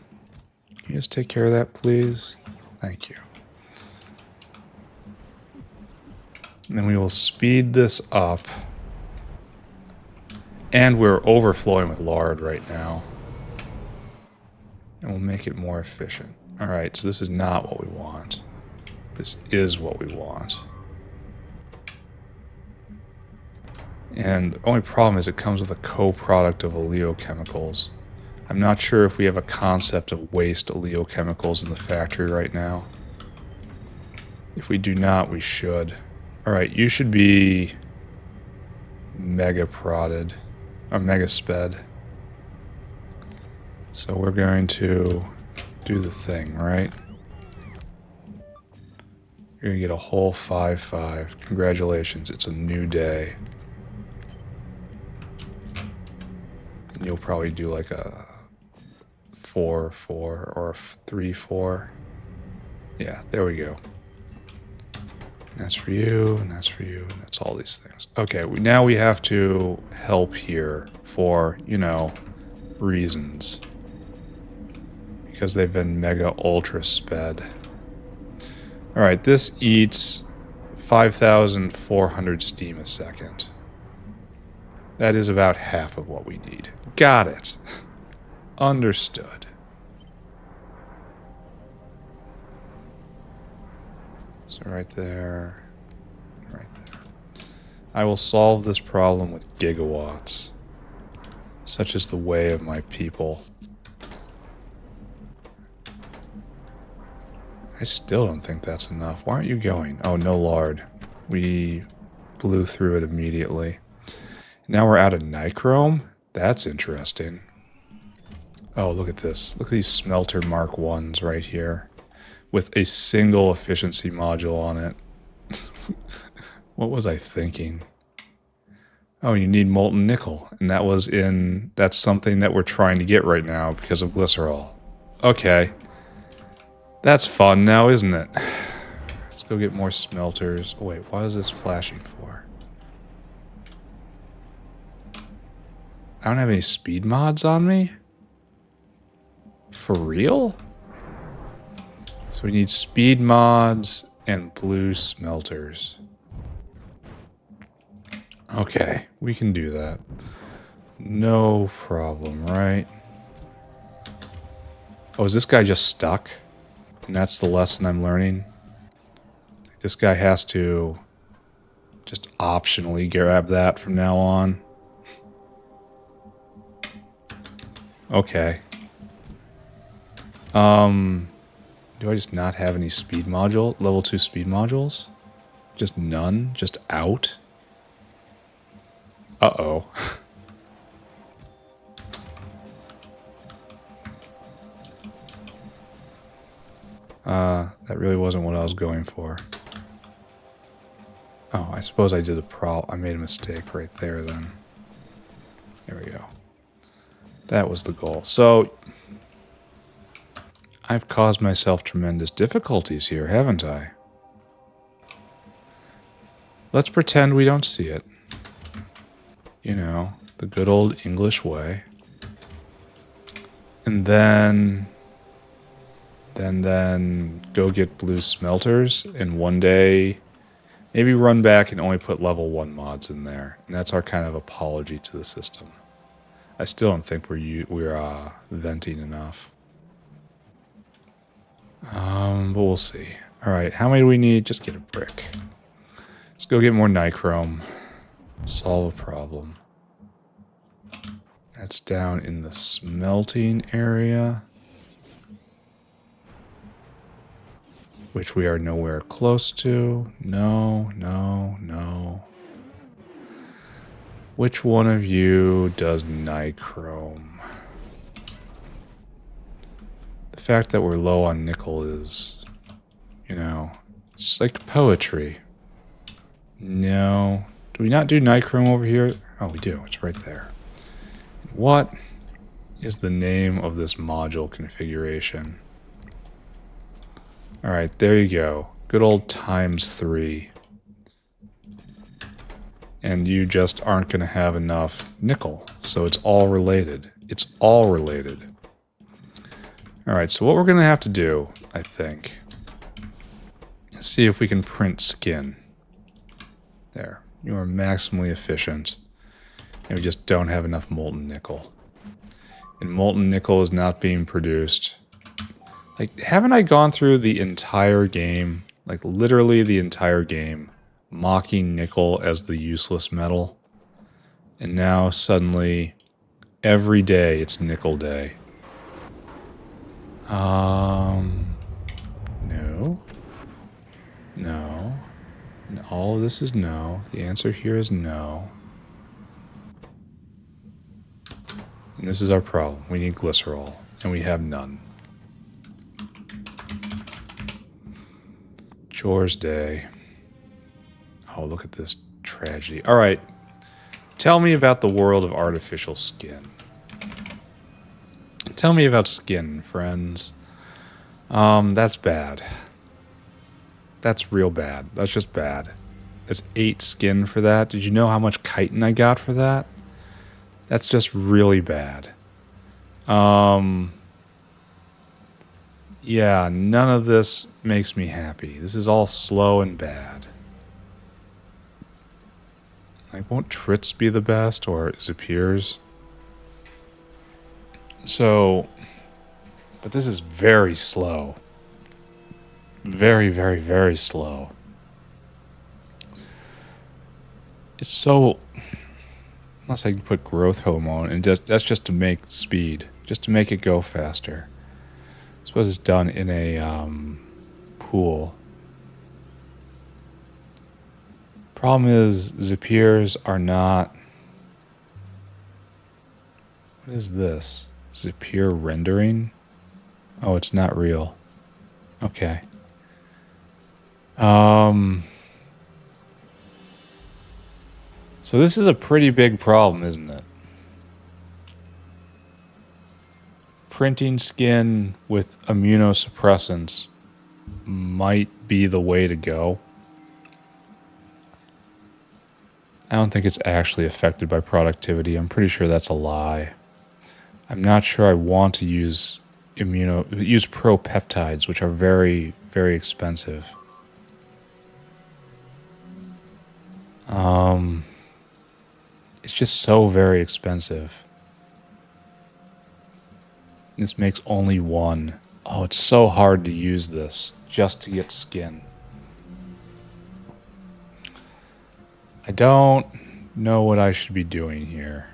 you just take care of that, please? Thank you. And then we will speed this up. And we're overflowing with lard right now. And we'll make it more efficient. Alright, so this is not what we want. This is what we want. And the only problem is it comes with a co-product of oleochemicals. I'm not sure if we have a concept of waste oleochemicals in the factory right now. If we do not, we should. Alright, you should be mega prodded. Or mega sped. So we're going to do the thing, right? You're going to get a whole 5-5. Congratulations, it's a new day. And you'll probably do like a 4-4 or a 3-4. Yeah, there we go. And that's for you, and that's for you, and that's all these things. Okay, now we have to help here for, you know, reasons. Because they've been mega ultra sped. Alright, this eats 5,400 steam a second. That is about half of what we need. Got it. Understood. So right there. Right there. I will solve this problem with gigawatts. Such is the way of my people. I still don't think that's enough. Why aren't you going? Oh, no lard. We blew through it immediately. Now we're out of nichrome? That's interesting. Oh, look at this. Look at these smelter Mark 1s right here. With a single efficiency module on it. What was I thinking? Oh, you need molten nickel. And that's something that we're trying to get right now because of glycerol. Okay. That's fun now, isn't it? Let's go get more smelters. Oh, wait, what is this flashing for? I don't have any speed mods on me? For real? So we need speed mods and blue smelters. Okay, we can do that. No problem, right? Oh, is this guy just stuck? And that's the lesson I'm learning. This guy has to just optionally grab that from now on. Okay. Do I just not have any speed module? Level 2 speed modules? Just none? Just out? Uh-oh. That really wasn't what I was going for. Oh, I suppose I made a mistake right there then. There we go. That was the goal. So, I've caused myself tremendous difficulties here, haven't I? Let's pretend we don't see it. You know, the good old English way. And then go get blue smelters, and one day Maybe run back and only put level 1 mods in there. And that's our kind of apology to the system. I still don't think we're venting enough. But we'll see. Alright, how many do we need? Just get a brick. Let's go get more nichrome. Solve a problem. That's down in the smelting area, which we are nowhere close to. No, no, no. Which one of you does nichrome? The fact that we're low on nickel is, you know, it's like poetry. No. Do we not do nichrome over here? Oh, we do. It's right there. What is the name of this module configuration? Alright, there you go. Good old ×3. And you just aren't going to have enough nickel. So it's all related. It's all related. Alright, so what we're going to have to do, I think, is see if we can print skin. There. You are maximally efficient. And we just don't have enough molten nickel. And molten nickel is not being produced. Like, haven't I gone through the entire game, like literally the entire game, mocking nickel as the useless metal? And now suddenly, every day it's nickel day. No. No. All of this is no. The answer here is no. And this is our problem. We need glycerol, and we have none. Chores day. Oh, look at this tragedy. All right. Tell me about the world of artificial skin. Tell me about skin, friends. That's bad. That's real bad. That's just bad. That's 8 skin for that. Did you know how much chitin I got for that? That's just really bad. Yeah, none of this makes me happy. This is all slow and bad. Like, won't Trits be the best, or Zapiers? So, but this is very slow. Very, very, very slow. It's so... Unless I can put growth hormone, and that's just to make speed. Just to make it go faster. I suppose it's done in a pool. Problem is, Zapiers are not... What is this? Zapier rendering? Oh, it's not real. Okay. So this is a pretty big problem, isn't it? Printing skin with immunosuppressants might be the way to go. I don't think it's actually affected by productivity. I'm pretty sure that's a lie. I'm not sure I want to use propeptides, which are very, very expensive. It's just so very expensive. This makes only 1. Oh, it's so hard to use this just to get skin. I don't know what I should be doing here.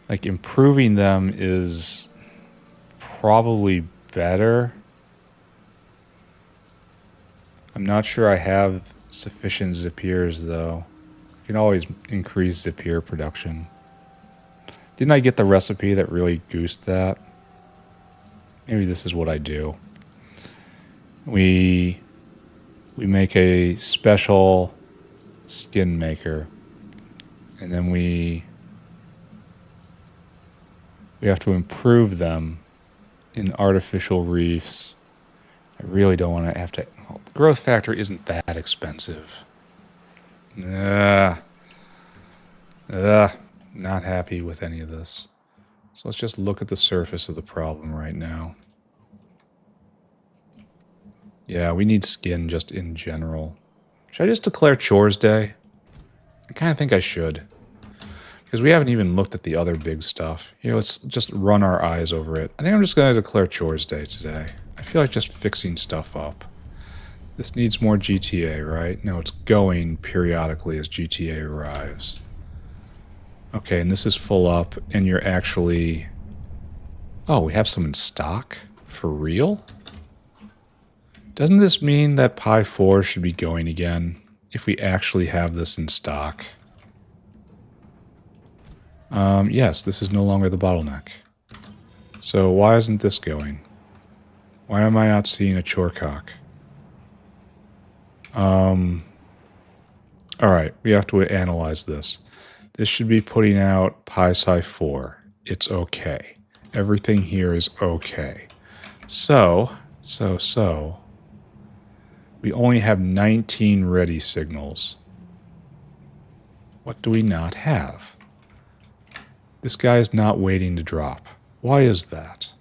Like, improving them is probably better. I'm not sure I have sufficient Zapiers, though. You can always increase Zapier production. Didn't I get the recipe that really goosed that? Maybe this is what I do. We make a special skin maker, and then we have to improve them in artificial reefs. I really don't want to have to... Well, the growth factor isn't that expensive. Not happy with any of this. So let's just look at the surface of the problem right now. Yeah, we need skin just in general. Should I just declare Chores Day? I kind of think I should. Because we haven't even looked at the other big stuff. Here, let's just run our eyes over it. I think I'm just going to declare Chores Day today. I feel like just fixing stuff up. This needs more GTA, right? No, it's going periodically as GTA arrives. Okay, and this is full up, and you're actually... Oh, we have some in stock? For real? Doesn't this mean that Pi 4 should be going again? If we actually have this in stock? Yes, this is no longer the bottleneck. So why isn't this going? Why am I not seeing a chorecock? Alright, we have to analyze this. This should be putting out Pi Psi 4. It's okay. Everything here is okay. So, we only have 19 ready signals. What do we not have? This guy is not waiting to drop. Why is that?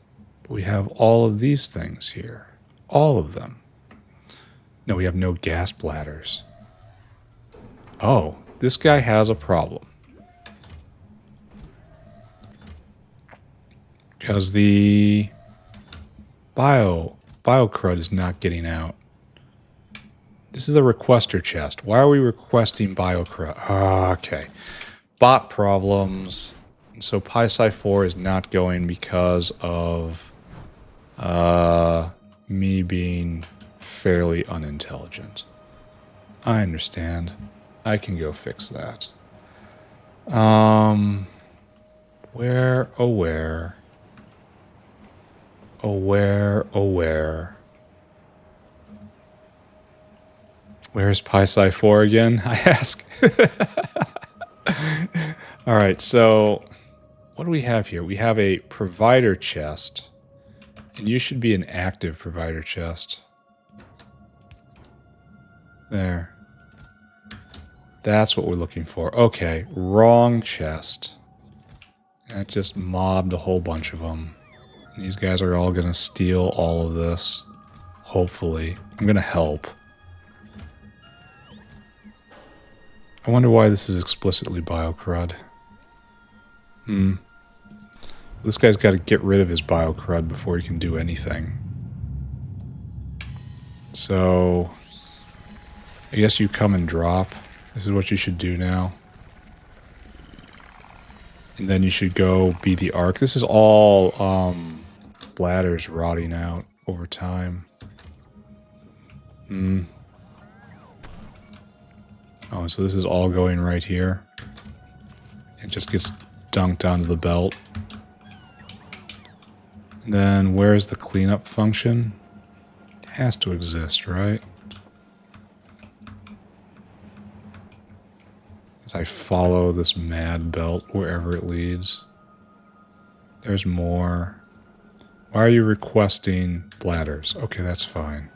We have all of these things here. All of them. No, we have no gas bladders. Oh, this guy has a problem. Because the bio crud is not getting out. This is a requester chest. Why are we requesting bio crud? Okay. Bot problems. And so Pi Psi 4 is not going because of me being fairly unintelligent. I understand. I can go fix that. Where, oh where? Oh where, oh where? Where's Pi Psi 4 again, I ask? Alright, so what do we have here? We have a provider chest. And you should be an active provider chest. There. That's what we're looking for. Okay, wrong chest. That just mobbed a whole bunch of them. These guys are all going to steal all of this. Hopefully. I'm going to help. I wonder why this is explicitly biocrud. This guy's got to get rid of his biocrud before he can do anything. So, I guess you come and drop. This is what you should do now. And then you should go be the arc. This is all bladders rotting out over time. Oh, so this is all going right here. It just gets dunked onto the belt. And then where's the cleanup function? It has to exist, right? As I follow this mad belt wherever it leads. There's more. Why are you requesting bladders? Okay, that's fine.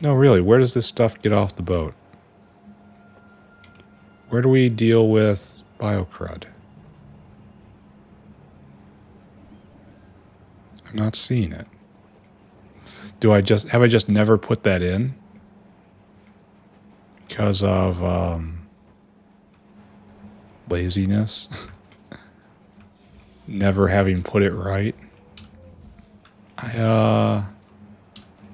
No, really, where does this stuff get off the boat? Where do we deal with biocrud? I'm not seeing it. Have I just never put that in? Because of laziness? Never having put it right? I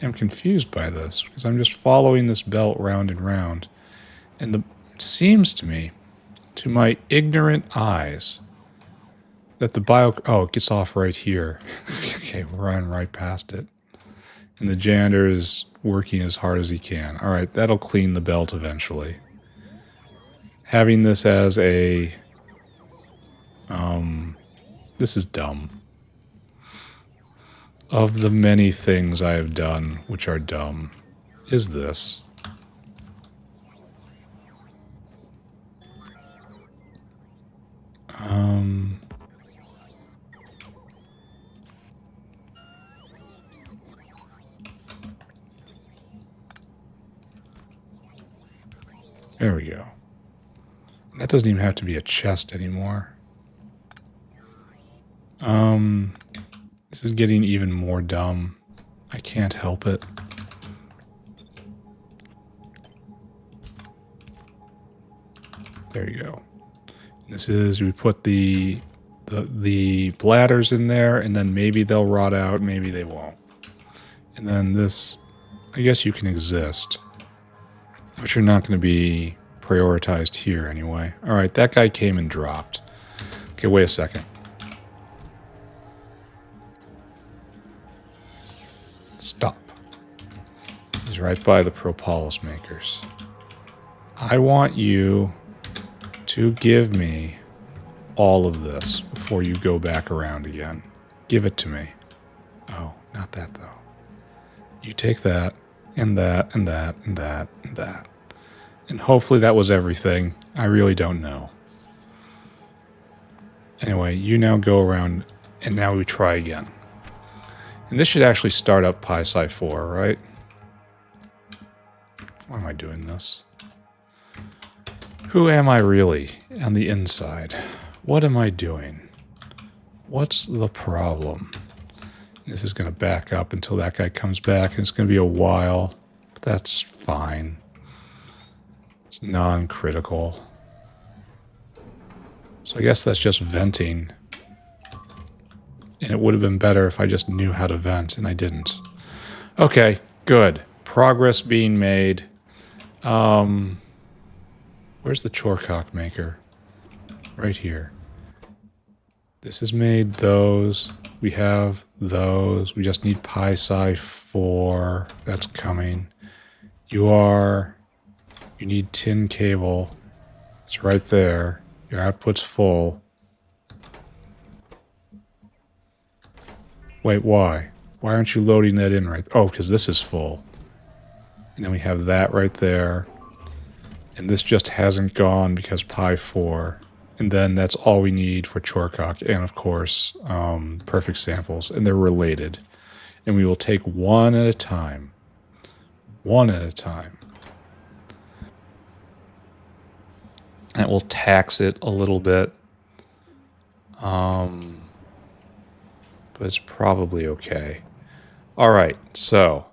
am confused by this, because I'm just following this belt round and round. And it seems to me, to my ignorant eyes, that the oh, it gets off right here. Okay, we're running right past it. And the janitor is working as hard as he can. Alright, that'll clean the belt eventually. Having this as a... this is dumb. Of the many things I have done which are dumb, is this. There we go. That doesn't even have to be a chest anymore. This is getting even more dumb. I can't help it. There you go. This is, we put the bladders in there, and then maybe they'll rot out, maybe they won't. And then this, I guess you can exist, but you're not going to be prioritized here anyway. All right, that guy came and dropped. Okay, wait a second. Stop. He's right by the propolis makers. I want you to give me all of this before you go back around again. Give it to me. Oh, not that though. You take that, and that, and that, and that, and that. And hopefully that was everything. I really don't know. Anyway, you now go around, and now we try again. And this should actually start up pt693, 4, right? Why am I doing this? Who am I really on the inside? What am I doing? What's the problem? This is going to back up until that guy comes back, and it's going to be a while. But that's fine. It's non-critical. So I guess that's just venting. And it would have been better if I just knew how to vent, and I didn't. Okay, good. Progress being made. Where's the chorecock maker? Right here. This has made those. We have those. We just need pt693, 4. That's coming. You need tin cable. It's right there. Your output's full. Wait, why? Why aren't you loading that in right? Oh, because this is full. And then we have that right there. And this just hasn't gone because pt693, 4. And then that's all we need for chorecock. And of course, perfect samples. And they're related. And we will take one at a time. One at a time. That will tax it a little bit. But it's probably okay. All right, so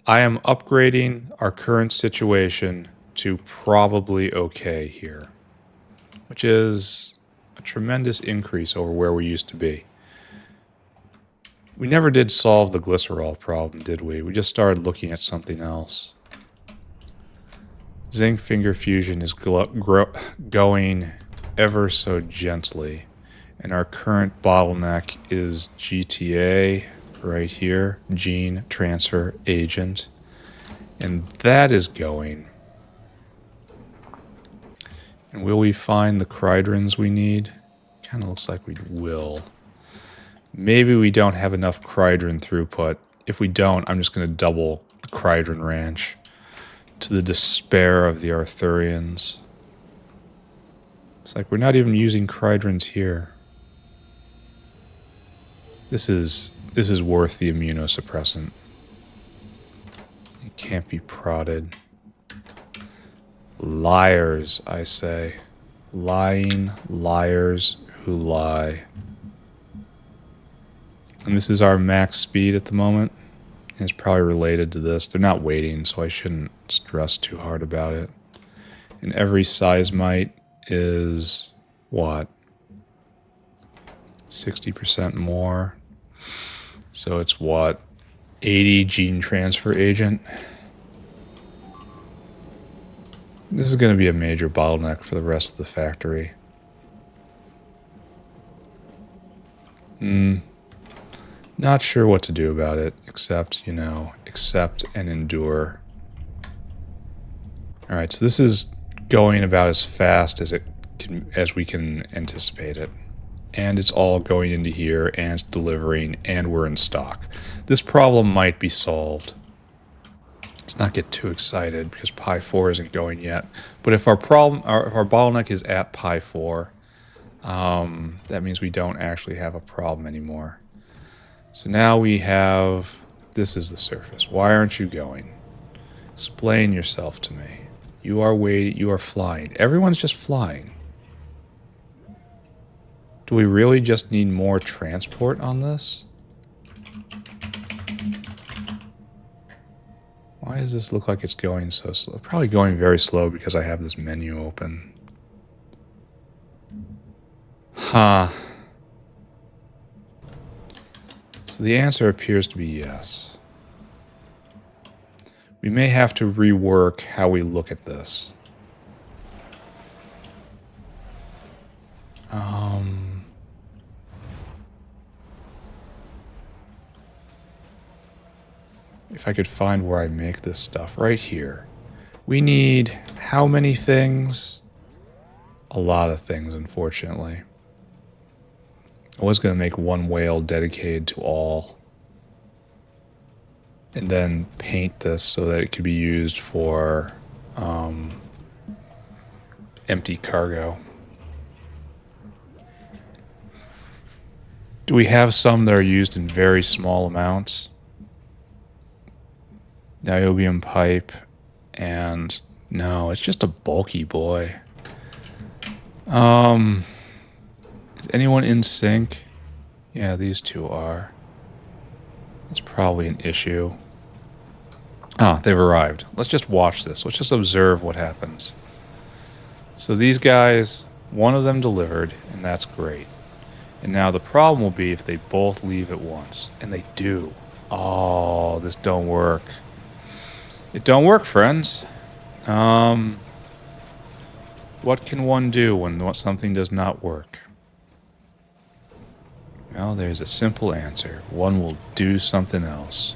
I am upgrading our current situation to probably okay here, which is a tremendous increase over where we used to be. We never did solve the glycerol problem, did we? We just started looking at something else. Zinc finger fusion is going ever so gently. And our current bottleneck is GTA right here, gene transfer agent. And that is going. And will we find the cridrins we need? Kind of looks like we will. Maybe we don't have enough cridrin throughput. If we don't, I'm just going to double the cridrin ranch to the despair of the Arthurians. It's like we're not even using cridrins here. This is worth the immunosuppressant. It can't be prodded. Liars, I say. Lying liars who lie. And this is our max speed at the moment. It's probably related to this. They're not waiting, so I shouldn't stress too hard about it. And every seismite is what? 60% more. So it's what? 80 gene transfer agent. This is going to be a major bottleneck for the rest of the factory. Not sure what to do about it, except, accept and endure. Alright, so this is going about as fast as we can anticipate it. And it's all going into here, and it's delivering, and we're in stock. This problem might be solved. Let's not get too excited, because pt693, 4 isn't going yet. But if our bottleneck is at pt693, 4, that means we don't actually have a problem anymore. So now we have, this is the surface. Why aren't you going? Explain yourself to me. You are flying. Everyone's just flying. Do we really just need more transport on this? Why does this look like it's going so slow? Probably going very slow because I have this menu open. Huh. So the answer appears to be yes. We may have to rework how we look at this. If I could find where I make this stuff, right here. We need how many things? A lot of things, unfortunately. I was going to make one whale dedicated to all. And then paint this so that it could be used for empty cargo. Do we have some that are used in very small amounts? Niobium pipe, and no, it's just a bulky boy. Is anyone in sync? Yeah, these two are. That's probably an issue. Ah, they've arrived. Let's just watch this. Let's just observe what happens. So these guys, one of them delivered, and that's great. And now the problem will be if they both leave at once. And they do. Oh, this don't work. It don't work, friends. What can one do when something does not work? Well, there's a simple answer. One will do something else.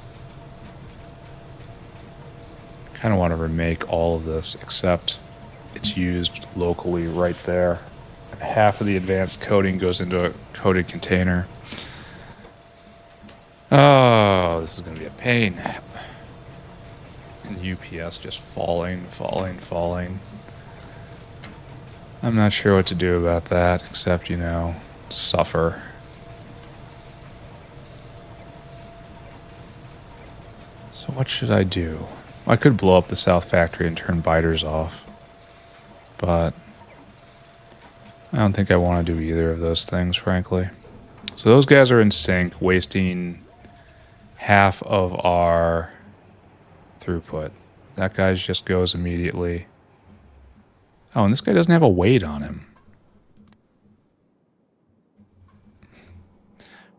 Kind of want to remake all of this, except it's used locally right there. And half of the advanced coding goes into a coded container. Oh, this is going to be a pain. And UPS just falling. I'm not sure what to do about that, except, you know, suffer. So what should I do? I could blow up the South Factory and turn biters off, but I don't think I want to do either of those things, frankly. So those guys are in sync, wasting half of our throughput. That guy just goes immediately. Oh, and this guy doesn't have a weight on him.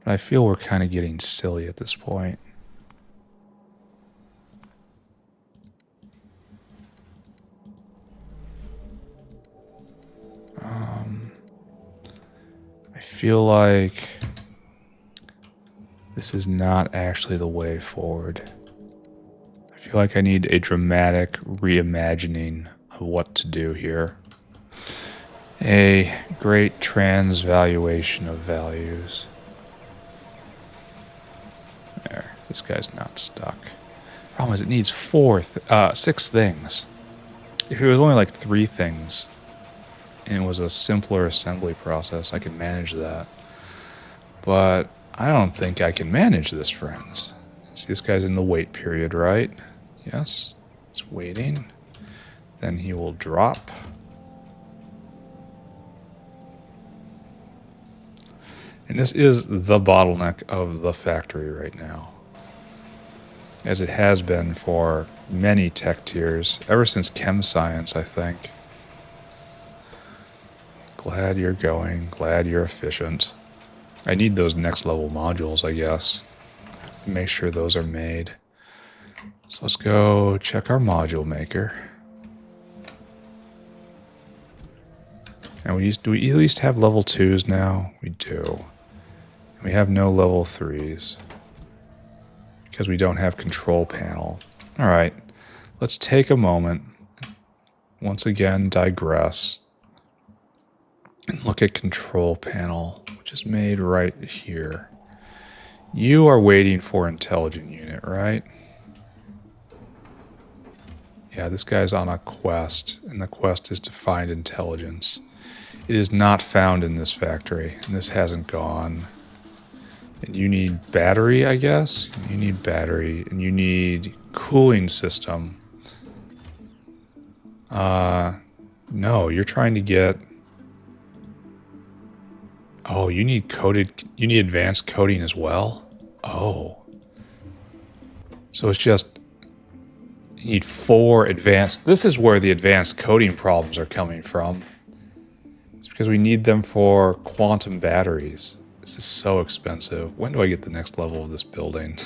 But I feel we're kind of getting silly at this point. I feel like this is not actually the way forward. I feel like I need a dramatic reimagining of what to do here. A great transvaluation of values. There, this guy's not stuck. Problem is it needs 6 things. If it was only like 3 things, and it was a simpler assembly process, I could manage that. But I don't think I can manage this, friends. See, this guy's in the wait period, right? Yes, it's waiting. Then he will drop. And this is the bottleneck of the factory right now, as it has been for many tech tiers, ever since chem science, I think. Glad you're going, glad you're efficient. I need those next level modules, I guess. Make sure those are made. So let's go check our module maker. And do we at least have level 2s now? We do. And we have no level 3s. Because we don't have control panel. Alright, let's take a moment. Once again, digress. And look at control panel, which is made right here. You are waiting for intelligent unit, right? Yeah, this guy's on a quest, and the quest is to find intelligence. It is not found in this factory, and this hasn't gone. And you need battery, I guess? You need battery, and you need cooling system. No, you're trying to get... Oh, you need advanced coding as well? Oh. So it's just... You need 4 advanced... This is where the advanced coding problems are coming from. It's because we need them for quantum batteries. This is so expensive. When do I get the next level of this building?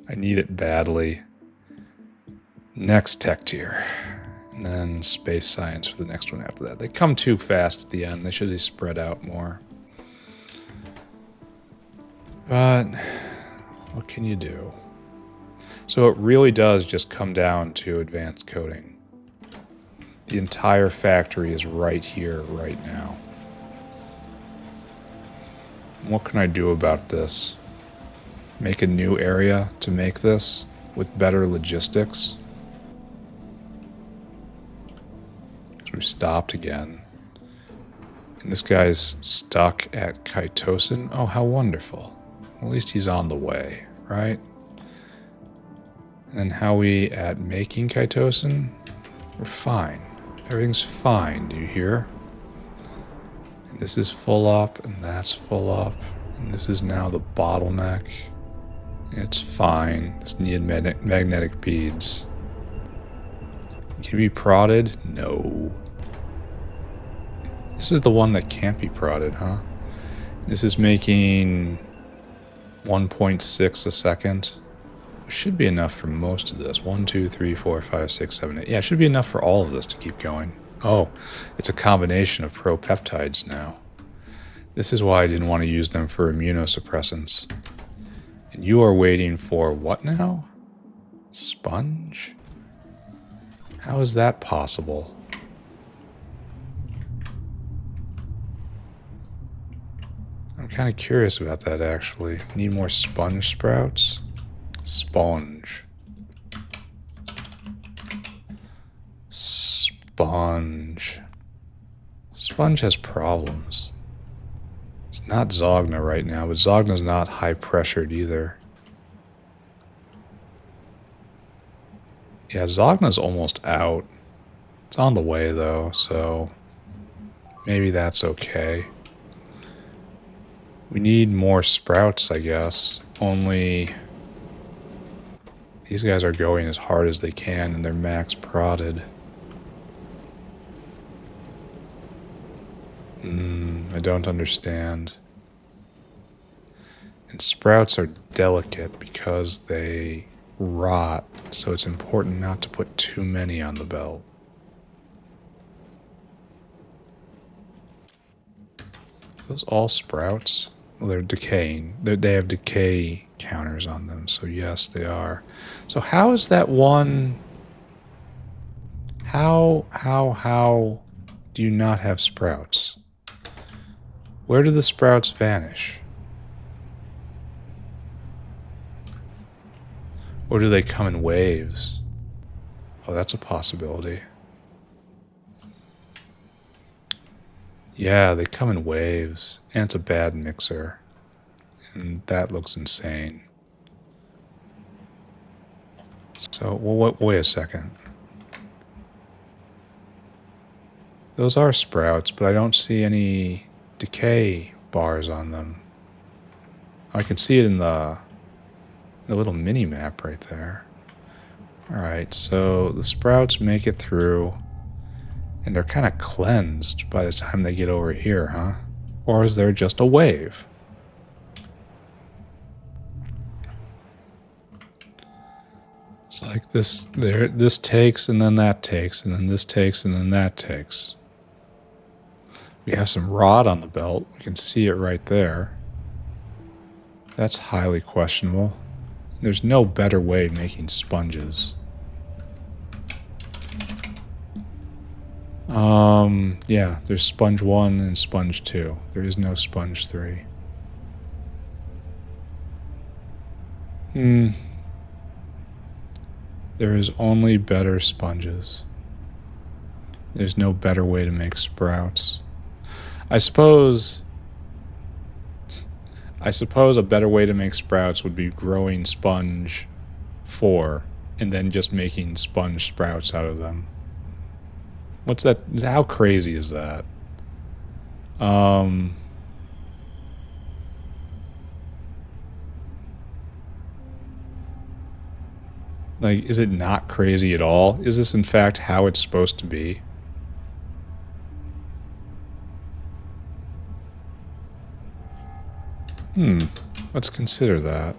I need it badly. Next tech tier. And then space science for the next one after that. They come too fast at the end. They should be spread out more. But what can you do? So it really does just come down to advanced coding. The entire factory is right here, right now. What can I do about this? Make a new area to make this with better logistics? So we've stopped again. And this guy's stuck at Chitosin. Oh, how wonderful. At least he's on the way, right? And then how we at making Chitosin? We're fine. Everything's fine, do you hear? And this is full up, and that's full up. And this is now the bottleneck. It's fine. This needed magnetic beads. Can it be prodded? No. This is the one that can't be prodded, huh? This is making 1.6 a second. It should be enough for most of this. 1, 2, 3, 4, 5, 6, 7, 8. Yeah, it should be enough for all of this to keep going. Oh, it's a combination of propeptides now. This is why I didn't want to use them for immunosuppressants. And you are waiting for what now? Sponge? How is that possible? I'm kind of curious about that, actually. Need more sponge sprouts? Sponge. Sponge. Sponge has problems. It's not Zogna right now, but Zogna's not high pressured either. Yeah, Zogna's almost out. It's on the way though, so maybe that's okay. We need more sprouts, I guess. Only these guys are going as hard as they can and they're max prodded. I don't understand. And sprouts are delicate because they rot, so it's important not to put too many on the belt. Are those all sprouts? Well, they're decaying. They have decay counters on them, so yes, they are. So how is that one... How do you not have sprouts? Where do the sprouts vanish? Or do they come in waves? Oh, that's a possibility. Yeah, they come in waves. And it's a bad mixer. And that looks insane. So, well, wait a second. Those are sprouts, but I don't see any decay bars on them. I can see it in the little mini map right there. Alright, so the sprouts make it through, and they're kind of cleansed by the time they get over here, huh? Or is there just a wave? It's like this takes, and then that takes, and then this takes, and then that takes. We have some rod on the belt. We can see it right there. That's highly questionable. There's no better way of making sponges. Yeah, there's sponge 1 and sponge 2. There is no sponge 3. There is only better sponges. There's no better way to make sprouts. I suppose a better way to make sprouts would be growing sponge 4 and then just making sponge sprouts out of them. What's that? How crazy is that? Like, is it not crazy at all? Is this in fact how it's supposed to be? Let's consider that.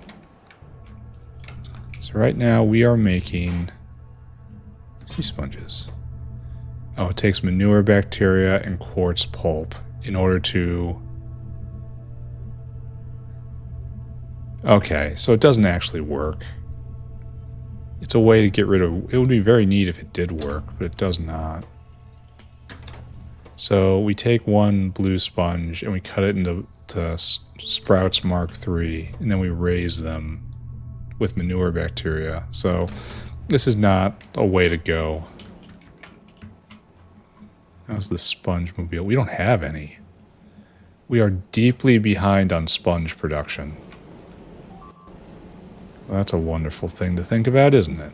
So right now we are making sea sponges. Oh, it takes manure bacteria and quartz pulp in order to... Okay, so it doesn't actually work. It's a way to get rid of... It would be very neat if it did work, but it does not. So we take one blue sponge and we cut it into sprouts Mark III, and then we raise them with manure bacteria. So this is not a way to go. How's the sponge mobile? We don't have any. We are deeply behind on sponge production. Well, that's a wonderful thing to think about, isn't it?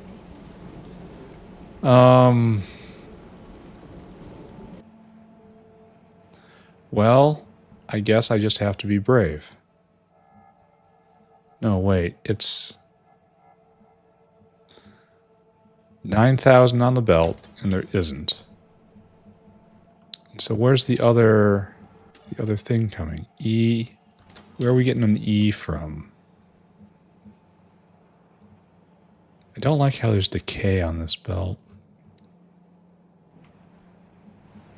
Well, I guess I just have to be brave. No, wait, it's 9,000 on the belt, and there isn't. So where's the other thing coming? E. Where are we getting an E from? I don't like how there's decay on this belt.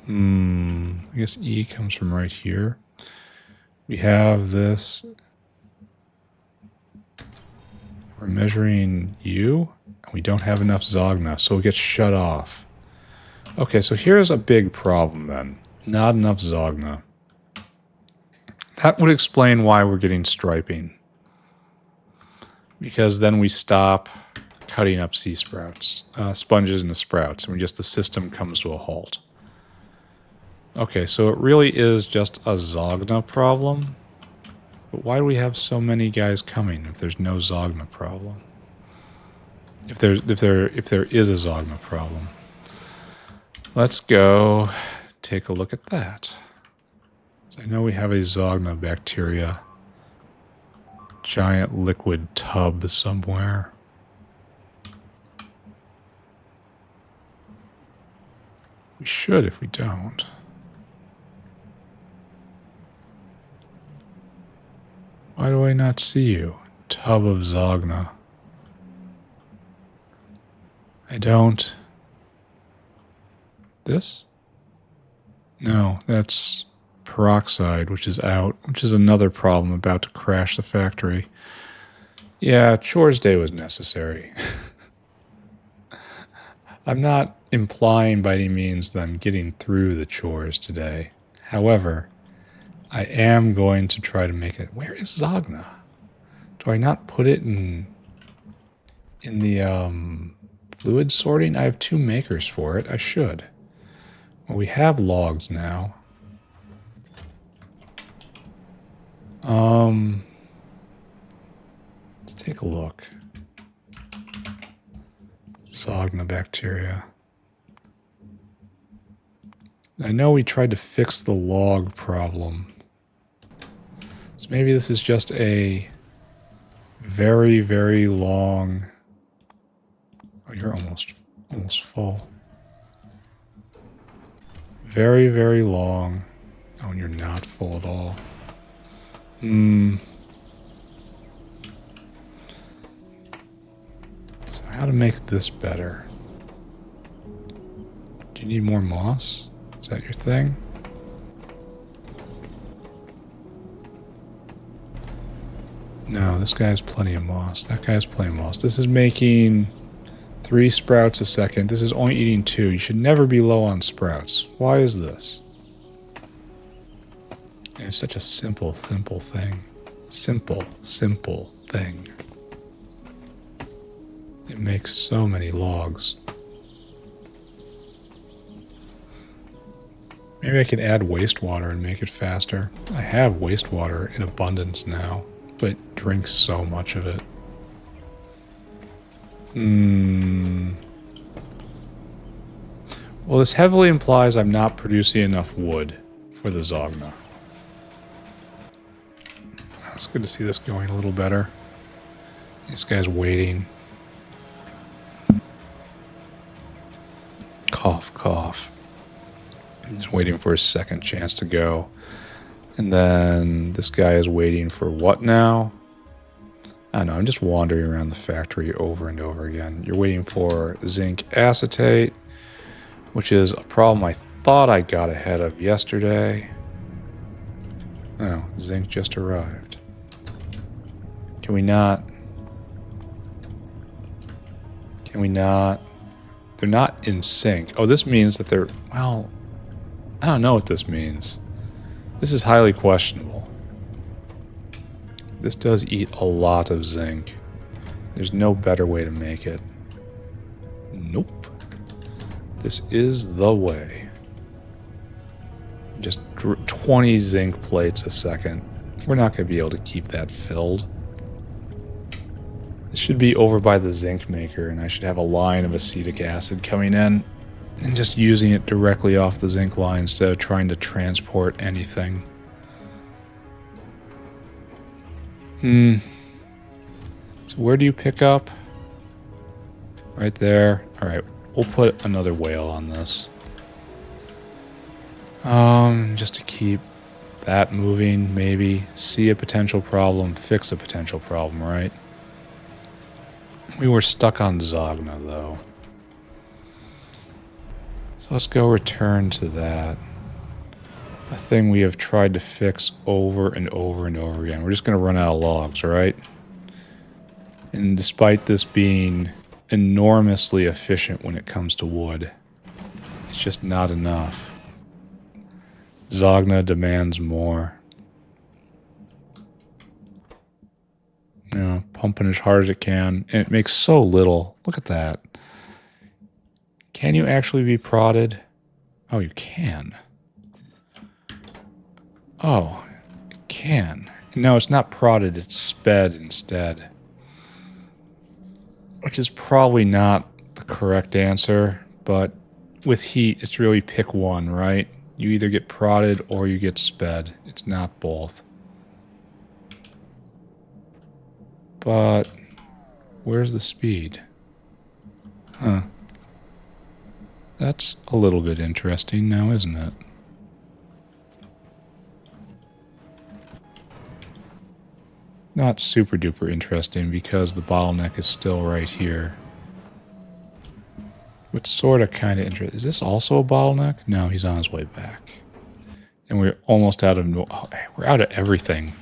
I guess E comes from right here. We have this. We're measuring U, and we don't have enough Zogna, so it gets shut off. Okay, so here's a big problem then. Not enough Zogna. That would explain why we're getting striping. Because then we stop cutting up sea sprouts, sponges into sprouts, and the system comes to a halt. Okay, so it really is just a Zogna problem. But why do we have so many guys coming if there's no Zogna problem? If there is a Zogna problem. Let's go take a look at that. I know we have a Zogna bacteria giant liquid tub somewhere. We should if we don't. Why do I not see you? Tub of Zogna. I don't... This? No, that's peroxide, which is out, which is another problem about to crash the factory. Yeah, Chores Day was necessary. I'm not implying by any means that I'm getting through the chores today. However, I am going to try to make it... Where is Zogna? Do I not put it in the fluid sorting? I have 2 makers for it. I should. Well, we have logs now. Let's take a look. Zogna bacteria. I know we tried to fix the log problem. So maybe this is just a very, very long... Oh, you're almost full. Very, very long. Oh, and you're not full at all. So how to make this better? Do you need more moss? Is that your thing? No, this guy has plenty of moss. That guy has plenty of moss. This is making 3 sprouts a second. This is only eating 2. You should never be low on sprouts. Why is this? And it's such a simple thing. Simple thing. It makes so many logs. Maybe I can add wastewater and make it faster. I have wastewater in abundance now, but drink so much of it. Well, this heavily implies I'm not producing enough wood for the Zogna. It's good to see this going a little better. This guy's waiting. Cough, cough. He's waiting for his second chance to go. And then this guy is waiting for what now? I don't know, I'm just wandering around the factory over and over again. You're waiting for zinc acetate, which is a problem I thought I got ahead of yesterday. Oh, zinc just arrived. Can we not? Can we not? They're not in sync. Oh, this means that they're... Well, I don't know what this means. This is highly questionable. This does eat a lot of zinc. There's no better way to make it. Nope. This is the way. Just 20 zinc plates a second. We're not going to be able to keep that filled. This should be over by the zinc maker, and I should have a line of acetic acid coming in and just using it directly off the zinc line instead of trying to transport anything. So where do you pick up? Right there. Alright, we'll put another whale on this. Just to keep that moving, maybe. See a potential problem, fix a potential problem, right? We were stuck on Zogna, though. So let's go return to that. A thing we have tried to fix over and over and over again. We're just going to run out of logs, right? And despite this being enormously efficient when it comes to wood, it's just not enough. Zogna demands more. You know, pumping as hard as it can, and it makes so little. Look at that. Can you actually be prodded? Oh, you can. Oh, it can. No, it's not prodded, it's sped instead. Which is probably not the correct answer, but with heat, it's really pick one, right? You either get prodded or you get sped. It's not both. But where's the speed? Huh. That's a little bit interesting now, isn't it? Not super duper interesting because the bottleneck is still right here. What's sort of kind of interesting. Is this also a bottleneck? No, he's on his way back. And we're almost out of... we're out of everything.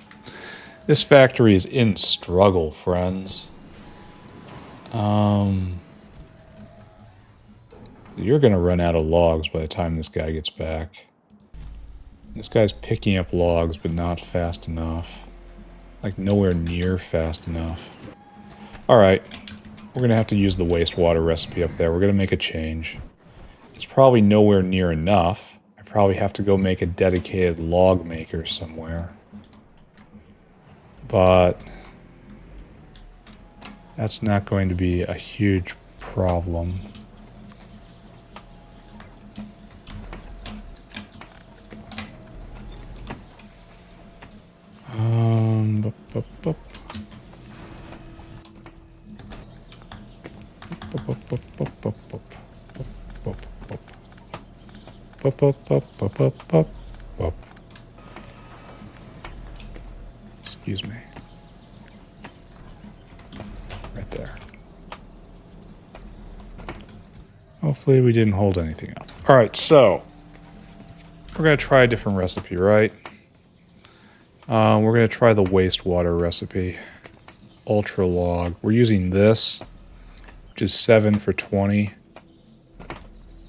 This factory is in struggle, friends. You're going to run out of logs by the time this guy gets back. This guy's picking up logs, but not fast enough. Like, nowhere near fast enough. Alright. We're going to have to use the wastewater recipe up there. We're going to make a change. It's probably nowhere near enough. I probably have to go make a dedicated log maker somewhere. But that's not going to be a huge problem. Excuse me. Right there. Hopefully we didn't hold anything up. Alright, so we're going to try a different recipe, right? We're going to try the wastewater recipe. Ultra log. We're using this, which is 7 for 20.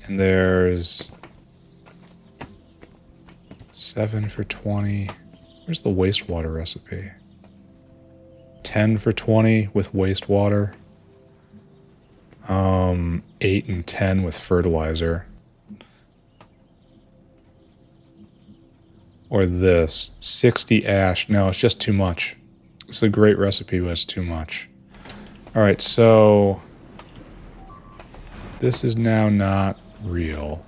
And there's 7 for 20. Where's the wastewater recipe? 10 for 20 with wastewater. 8 and 10 with fertilizer. Or this. 60 ash. No, it's just too much. It's a great recipe, but it's too much. Alright, so this is now not real.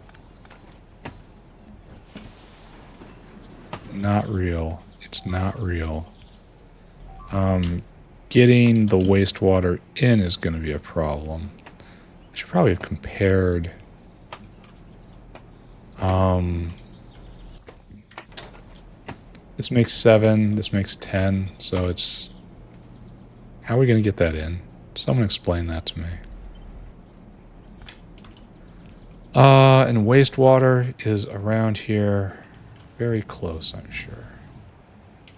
Not real. It's not real. Getting the wastewater in is going to be a problem. I should probably have compared. This makes 7, this makes 10, so it's... How are we going to get that in? Someone explain that to me. And wastewater is around here, very close, I'm sure.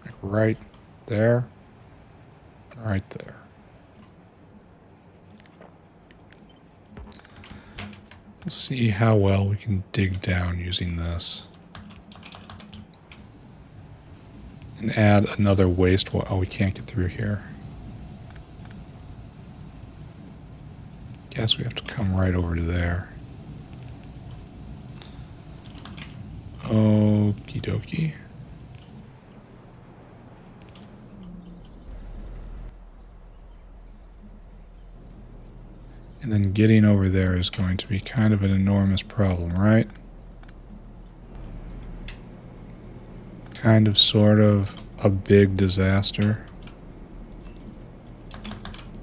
Like right there. Right there. Let's see how well we can dig down using this. And add another wastewater. Oh, we can't get through here. Guess we have to come right over to there. Okie dokie. And then getting over there is going to be kind of an enormous problem, right? Kind of, sort of, a big disaster.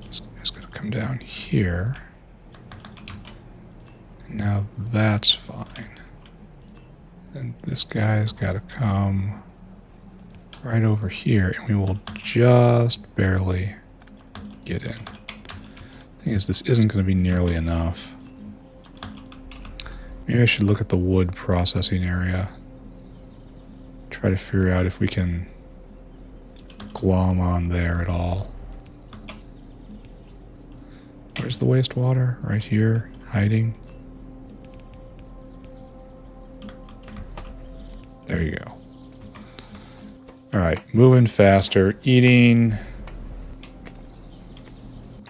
This guy's going to come down here. And now that's fine. And this guy's got to come right over here, and we will just barely get in. Thing is, this isn't going to be nearly enough. Maybe I should look at the wood processing area. Try to figure out if we can glom on there at all. Where's the wastewater? Right here, hiding. There you go. Alright, moving faster, eating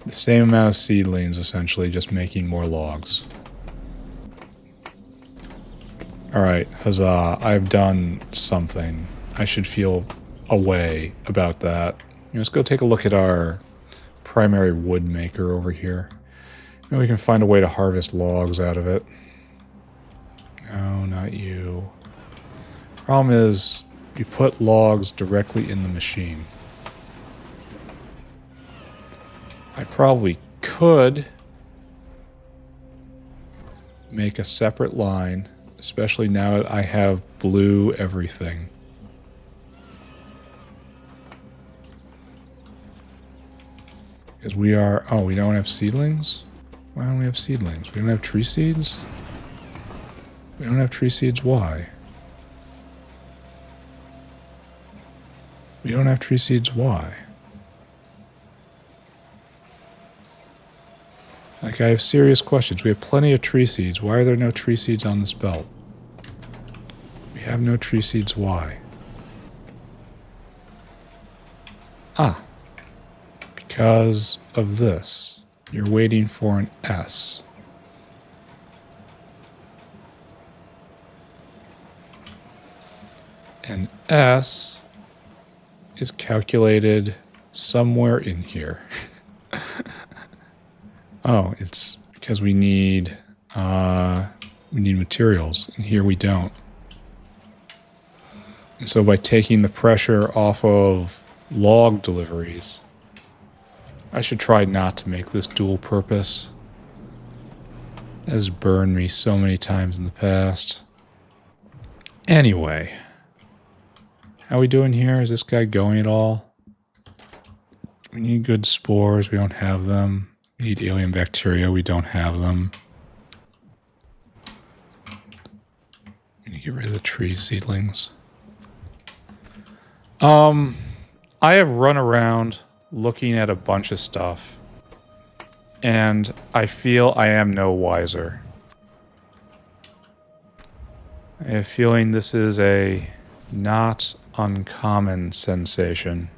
the same amount of seedlings, essentially, just making more logs. Alright, huzzah, I've done something. I should feel a way about that. Let's go take a look at our primary wood maker over here. Maybe we can find a way to harvest logs out of it. No, not you. Problem is, you put logs directly in the machine. I probably could make a separate line, especially now that I have blue everything. Because we are... Oh, we don't have seedlings? Why don't we have seedlings? We don't have tree seeds? We don't have tree seeds, why? We don't have tree seeds, why? Like, I have serious questions. We have plenty of tree seeds. Why are there no tree seeds on this belt? We have no tree seeds, why? Ah. Because of this. You're waiting for an S. An S is calculated somewhere in here. Oh, it's because we need materials, and here we don't. And so by taking the pressure off of log deliveries, I should try not to make this dual purpose. It has burned me so many times in the past. Anyway, how are we doing here? Is this guy going at all? We need good spores. We don't have them. We need alien bacteria. We don't have them. We need to get rid of the tree seedlings. I have run around looking at a bunch of stuff, and I feel I am no wiser. I have a feeling this is a not uncommon sensation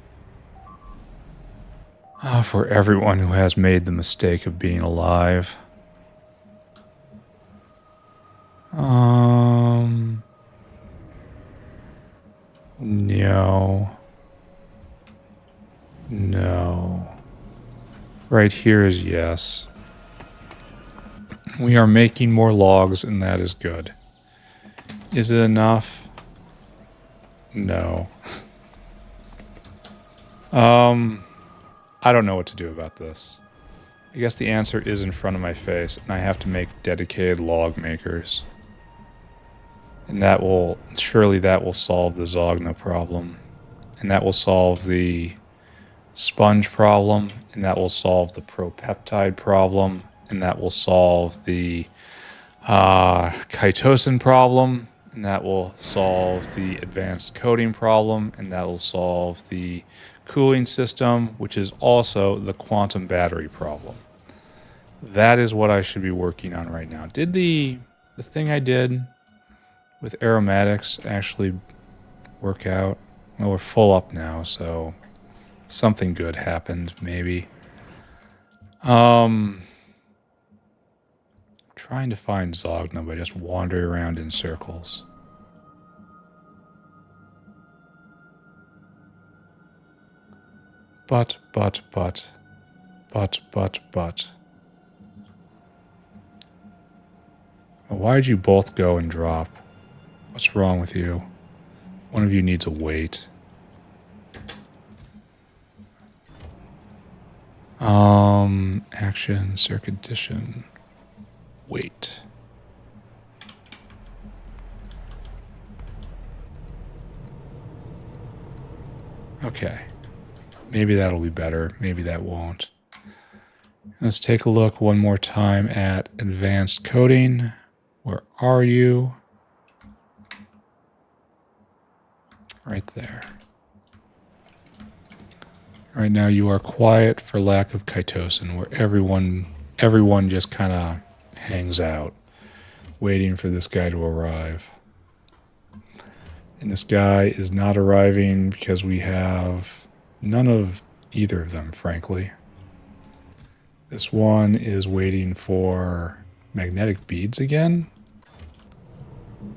for everyone who has made the mistake of being alive. No. No. Right here is yes. We are making more logs, and that is good. Is it enough? No. I don't know what to do about this. I guess the answer is in front of my face, and I have to make dedicated log makers. And that will, surely that will solve the Zogna problem. And that will solve the sponge problem. And that will solve the propeptide problem. And that will solve the chitosan problem. And that will solve the advanced coating problem. And that will solve the cooling system, which is also the quantum battery problem. That is what I should be working on right now. Did the thing I did with aromatics actually work out? Well, we're full up now, so something good happened, maybe. Trying to find Zogna by just wandering around in circles. But. Well, why'd you both go and drop? What's wrong with you? One of you needs a wait. Action, circuition, wait. Okay. Maybe that'll be better. Maybe that won't. Let's take a look one more time at advanced coding. Where are you? Right there. Right now you are quiet for lack of chitosan, where everyone just kind of hangs out, waiting for this guy to arrive. And this guy is not arriving because we have none of either of them, frankly. This one is waiting for magnetic beads again.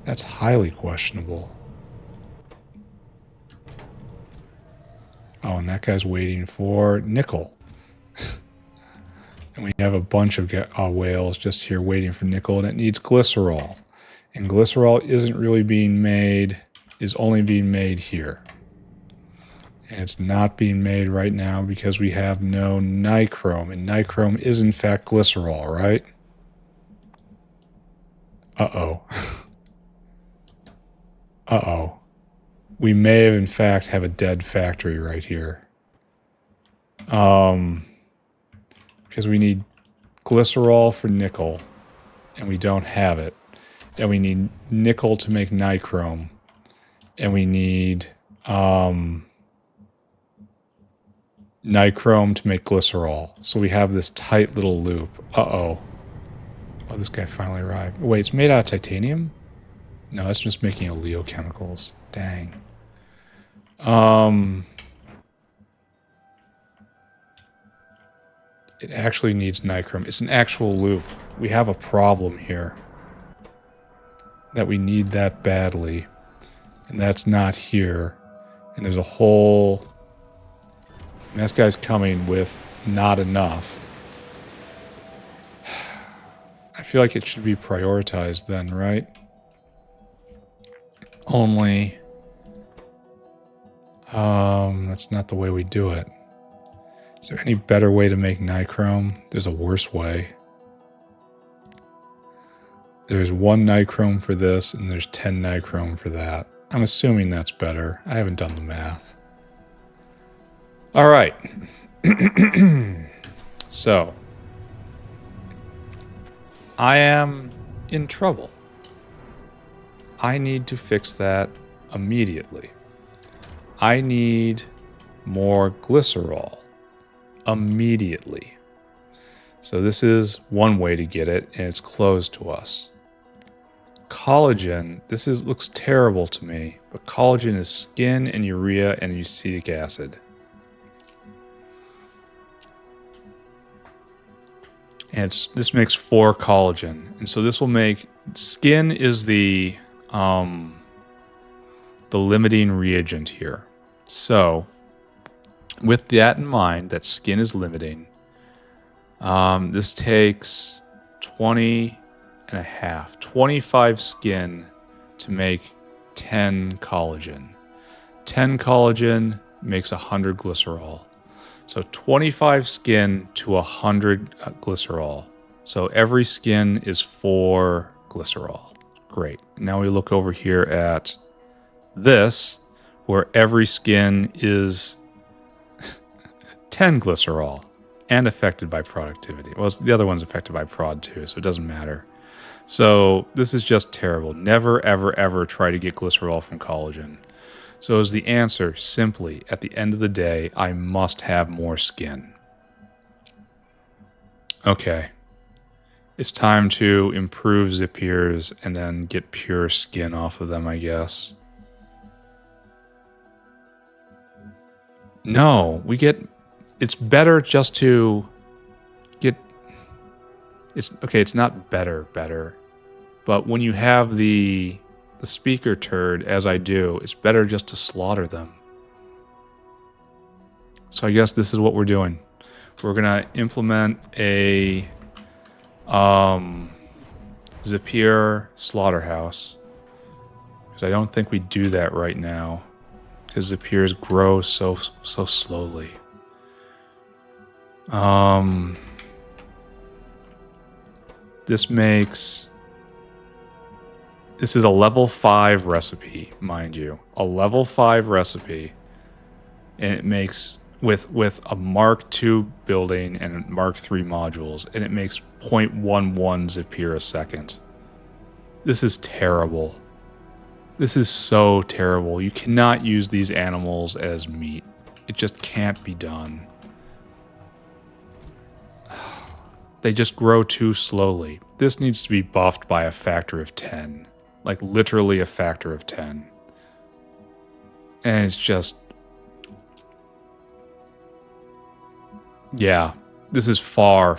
That's highly questionable. Oh, and that guy's waiting for nickel. And we have a bunch of whales just here waiting for nickel, and it needs glycerol. And glycerol isn't really being made, is only being made here. And it's not being made right now because we have no nichrome. And nichrome is in fact glycerol, right? Uh-oh. Uh-oh. We may have in fact have a dead factory right here. Because we need glycerol for nickel, and we don't have it. And we need nickel to make nichrome. And we need nichrome to make glycerol. So we have this tight little loop. Uh-oh. Oh, this guy finally arrived. Wait, it's made out of titanium? No, that's just making oleochemicals. Dang. It actually needs nichrome. It's an actual loop. We have a problem here. That we need that badly. And that's not here. And there's a whole... And this guy's coming with not enough. I feel like it should be prioritized then, right? Only... that's not the way we do it. Is there any better way to make nichrome? There's a worse way. There's 1 nichrome for this, and there's 10 nichrome for that. I'm assuming that's better. I haven't done the math. All right. So, I am in trouble. I need to fix that immediately. I need more glycerol immediately. So this is one way to get it, and it's closed to us. Collagen, looks terrible to me, but collagen is skin and urea and acetic acid. And this makes 4 collagen. And so this will make, skin is the limiting reagent here. So, with that in mind, that skin is limiting, this takes 25 skin to make 10 collagen. 10 collagen makes 100 glycerol. So 25 skin to 100 glycerol. So every skin is 4 glycerol. Great. Now we look over here at this, where every skin is 10 glycerol and affected by productivity. Well, the other one's affected by prod too, so it doesn't matter. So this is just terrible. Never, ever, ever try to get glycerol from collagen. So is the answer simply, at the end of the day, I must have more skin. Okay. It's time to improve Zapiers and then get pure skin off of them, I guess. No, we get... It's better just to get... It's okay, it's not better. But when you have the speaker turd, as I do, it's better just to slaughter them. So I guess this is what we're doing. We're going to implement a Zapier slaughterhouse. Because I don't think we do that right now. Because Zapiers grow so slowly. This is a level 5 recipe, mind you. A level 5 recipe. And it makes, with a Mark II building and Mark III modules, and it makes 0.11 Zapier a second. This is terrible. This is so terrible. You cannot use these animals as meat. It just can't be done. They just grow too slowly. This needs to be buffed by a factor of 10. Like, literally a factor of 10. And it's just... Yeah. This is far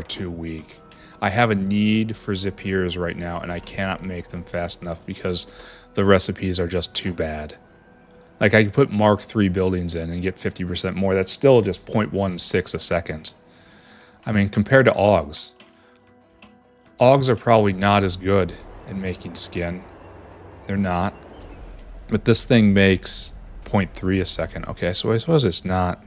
too weak. I have a need for Zapiers right now, and I cannot make them fast enough because the recipes are just too bad. Like, I could put Mark III buildings in and get 50% more. That's still just 0.16 a second. I mean, compared to Augs. Augs are probably not as good at making skin. They're not. But this thing makes 0.3 a second. Okay, so I suppose it's not.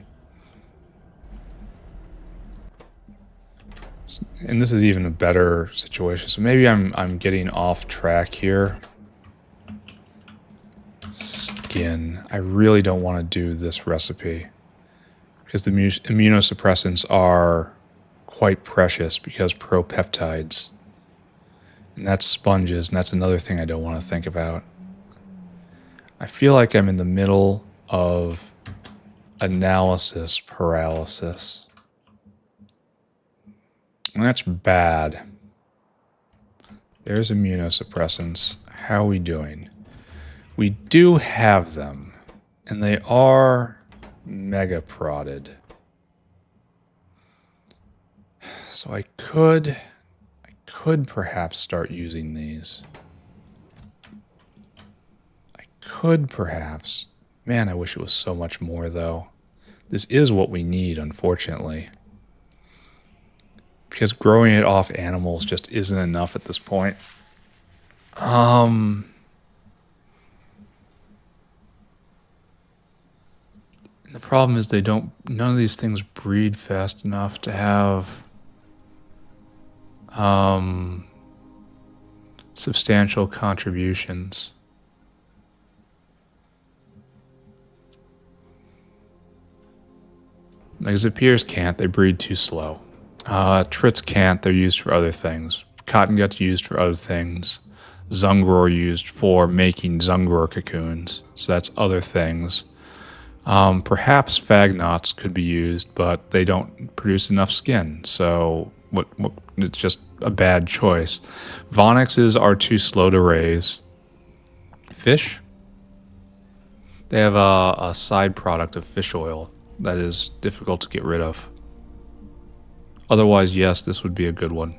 And this is even a better situation. So maybe I'm getting off track here. Skin. I really don't want to do this recipe. Because the immunosuppressants are quite precious because propeptides. And that's sponges, and that's another thing I don't want to think about. I feel like I'm in the middle of analysis paralysis. And that's bad. There's immunosuppressants. How are we doing? We do have them, and they are mega prodded. So I could perhaps start using these. I could perhaps. Man, I wish it was so much more, though. This is what we need, unfortunately. Because growing it off animals just isn't enough at this point. And the problem is none of these things breed fast enough to have substantial contributions. Like Zapiers can't, they breed too slow. Trits can't, they're used for other things. Cotton gut's used for other things. Zungror used for making Zungror cocoons, so that's other things. Perhaps Fagnots could be used, but they don't produce enough skin, so it's just a bad choice. Vonixes are too slow to raise. Fish? They have a side product of fish oil that is difficult to get rid of. Otherwise, yes, this would be a good one.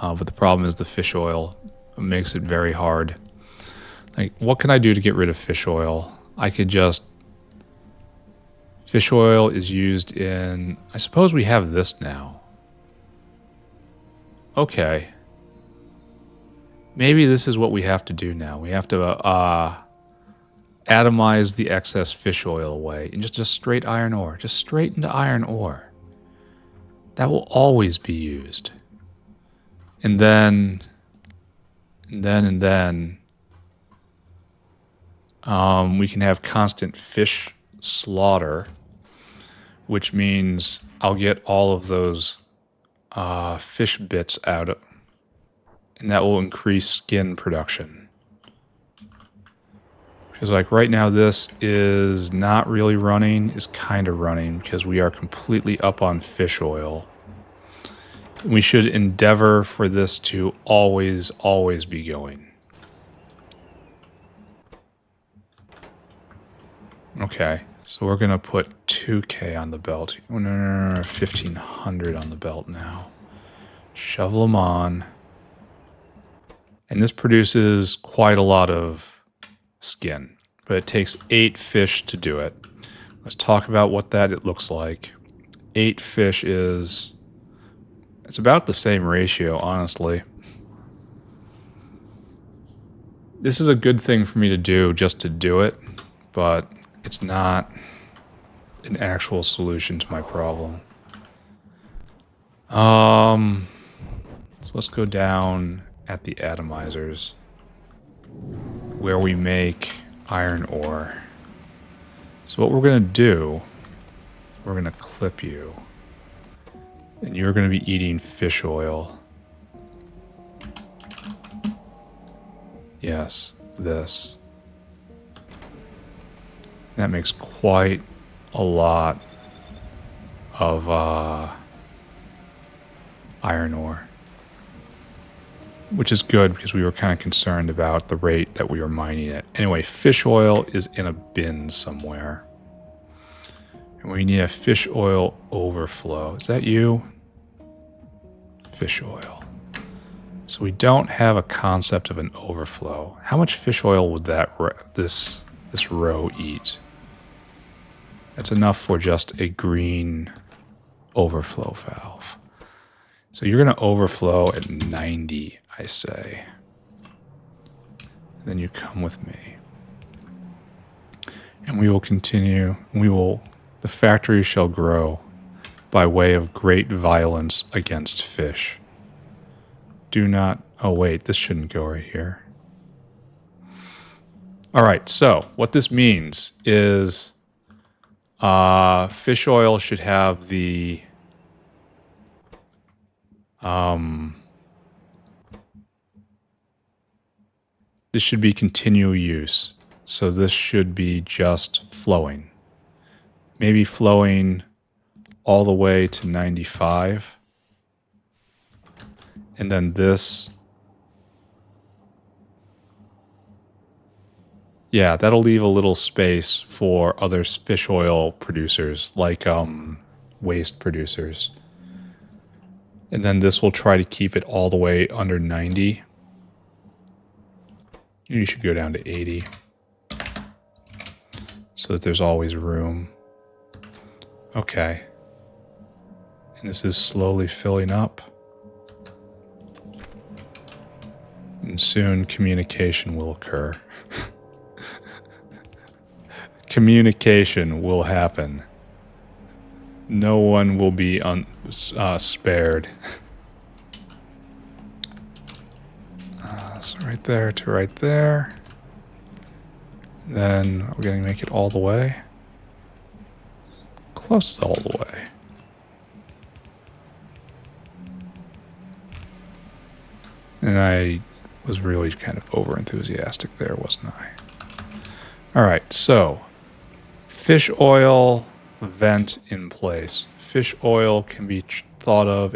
But the problem is the fish oil makes it very hard. Like, what can I do to get rid of fish oil? I could just... Fish oil is used in... I suppose we have this now. Okay. Maybe this is what we have to do now. We have to atomize the excess fish oil away and just straight iron ore. Just straight into iron ore. That will always be used. And then we can have constant fish slaughter, which means I'll get all of those fish bits out, and that will increase skin production. Because like right now this is not really running, is kind of running because we are completely up on fish oil. We should endeavor for this to always be going. Okay, so we're gonna put 2K on the belt. Oh, no, 1500 on the belt now. Shovel them on. And this produces quite a lot of skin, but it takes 8 fish to do it. Let's talk about what it looks like. 8 fish it's about the same ratio, honestly. This is a good thing for me to do just to do it, but it's not an actual solution to my problem. So let's go down at the atomizers where we make iron ore. So what we're going to do, we're going to clip you. And you're going to be eating fish oil. Yes, this. That makes quite a lot of iron ore. Which is good because we were kind of concerned about the rate that we were mining it. Anyway, fish oil is in a bin somewhere. And we need a fish oil overflow. Is that you? Fish oil. So we don't have a concept of an overflow. How much fish oil would this row eat? That's enough for just a green overflow valve. So you're going to overflow at 90, I say. And then you come with me. And we will continue. The factory shall grow by way of great violence against fish. Do not, oh wait, this shouldn't go right here. All right, so what this means is fish oil should have the this should be continual use. So this should be just flowing. Maybe flowing all the way to 95. And then this. Yeah, that'll leave a little space for other fish oil producers, like waste producers. And then this will try to keep it all the way under 90. You should go down to 80. So that there's always room. Okay. And this is slowly filling up. And soon communication will occur. Communication will happen. No one will be spared. So right there to right there. Then we're going to make it all the way. Close all the way. And I was really kind of over-enthusiastic there, wasn't I? Alright, so fish oil vent in place. Fish oil can be thought of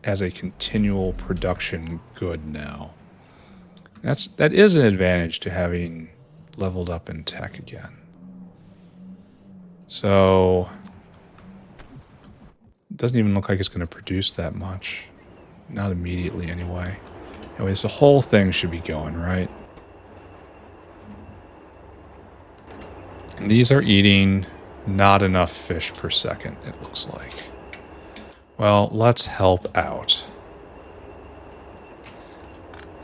as a continual production good now. That is an advantage to having leveled up in tech again. So it doesn't even look like it's going to produce that much. Not immediately anyway. Anyways, the whole thing should be going, right? And these are eating not enough fish per second, it looks like. Well, let's help out.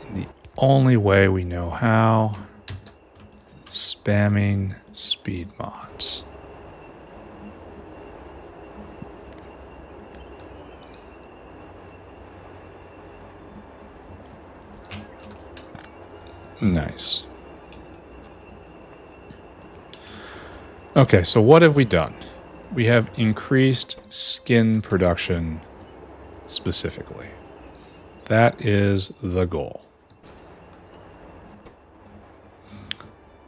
In the only way we know how, spamming speed mods. Nice. Okay, so what have we done? We have increased skin production specifically. That is the goal.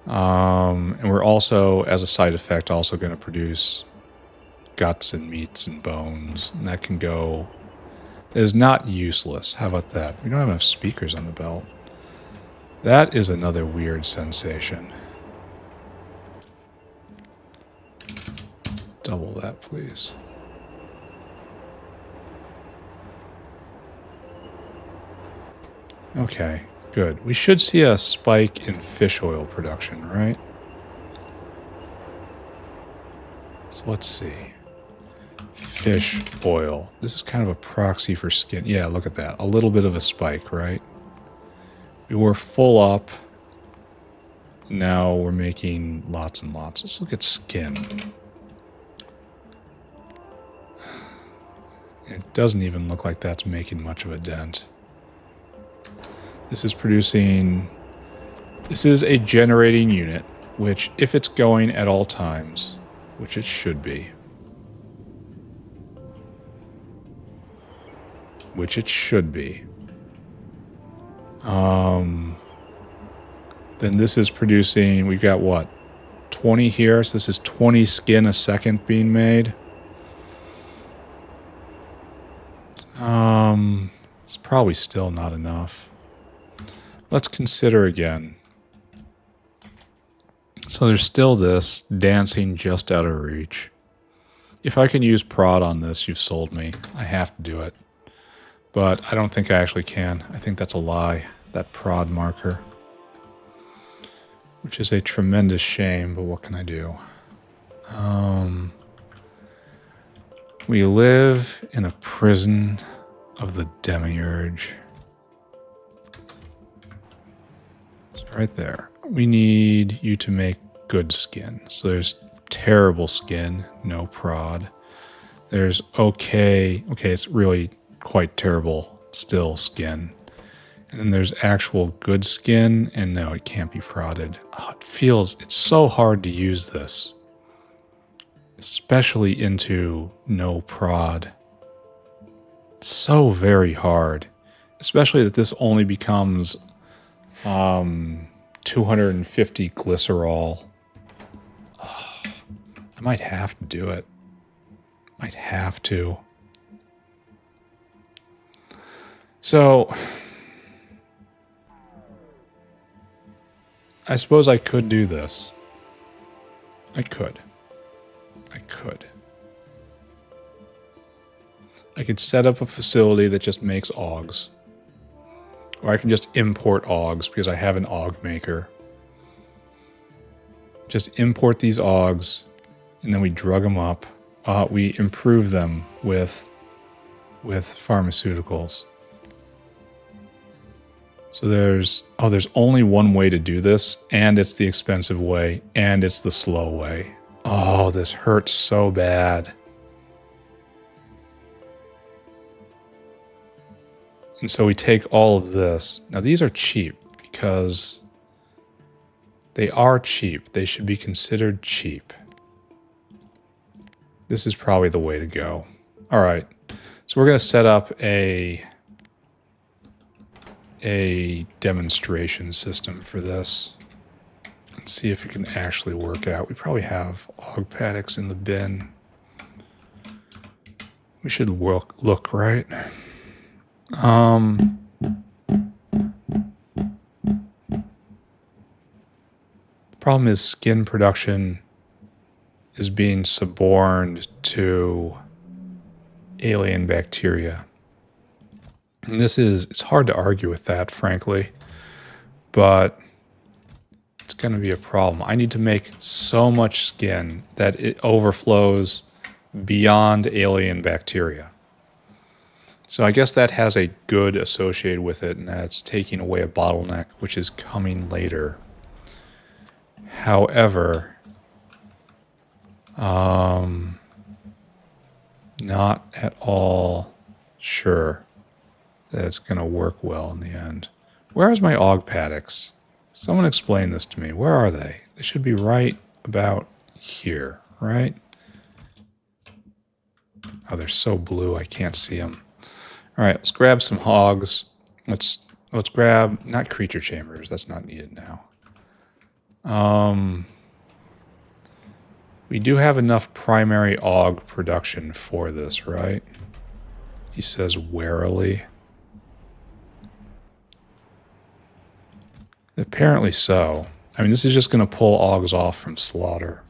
And we're also, as a side effect, also going to produce guts and meats and bones. And that can go... It is not useless. How about that? We don't have enough speakers on the belt. That is another weird sensation. Double that, please. Okay, good. We should see a spike in fish oil production, right? So let's see. Fish oil. This is kind of a proxy for skin. Yeah, look at that. A little bit of a spike, right? We were full up. Now we're making lots and lots. Let's look at skin. It doesn't even look like that's making much of a dent. This is producing... This is a generating unit, which, if it's going at all times, which it should be, then this is producing... We've got, what, 20 here? So this is 20 skin a second being made. It's probably still not enough. Let's consider again. So there's still this dancing just out of reach. If I can use prod on this, you've sold me. I have to do it. But I don't think I actually can. I think that's a lie, that prod marker. Which is a tremendous shame, but what can I do? We live in a prison of the demiurge. So right there. We need you to make good skin. So there's terrible skin, no prod. There's okay, it's really quite terrible still skin. And then there's actual good skin, and no, it can't be prodded. Oh, it's so hard to use this. Especially into no prod. It's so very hard. Especially that this only becomes 250 glycerol. Oh, I might have to do it. Might have to. So, I suppose I could do this. I could. I could set up a facility that just makes augs. Or I can just import augs because I have an aug maker. Just import these augs, and then we drug them up. We improve them with pharmaceuticals. So there's only one way to do this, and it's the expensive way, and it's the slow way. Oh, this hurts so bad. And so we take all of this. Now these are cheap because they are cheap. They should be considered cheap. This is probably the way to go. All right. So we're going to set up a demonstration system for this and see if it can actually work out. We probably have aug paddocks in the bin. We should look right. The problem is skin production is being suborned to alien bacteria. And it's hard to argue with that, frankly, but it's going to be a problem. I need to make so much skin that it overflows beyond alien bacteria. So I guess that has a good associated with it, and that's taking away a bottleneck, which is coming later. However, not at all sure that it's going to work well in the end. Where is my aug paddocks? Someone explain this to me. Where are they? They should be right about here, right? Oh, they're so blue I can't see them. All right, let's grab some hogs. Let's grab, not creature chambers. That's not needed now. We do have enough primary og production for this, right? He says warily. Apparently so. I mean, this is just going to pull ogs off from slaughter,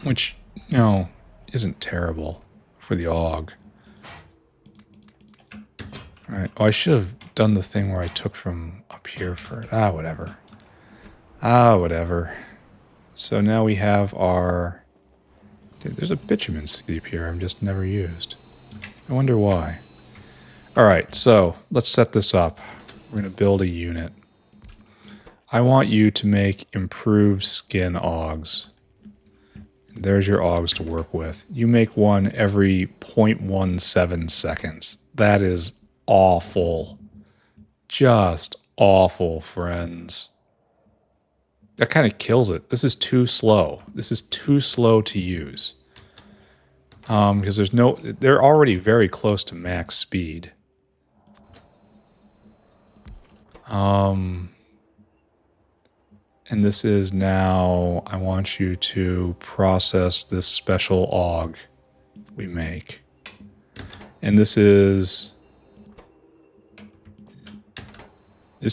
which, you know, isn't terrible for the og. All right. Oh, I should have done the thing where I took from up here for whatever. Whatever. So now we have our... Dude, there's a bitumen seep here I've just never used. I wonder why. All right, so let's set this up. We're going to build a unit. I want you to make improved skin ogs. There's your ogs to work with. You make one every 0.17 seconds. That is awful. Just awful, friends. That kind of kills it. This is too slow. This is too slow to use. Because they're already very close to max speed. And this is now, I want you to process this special og we make. And this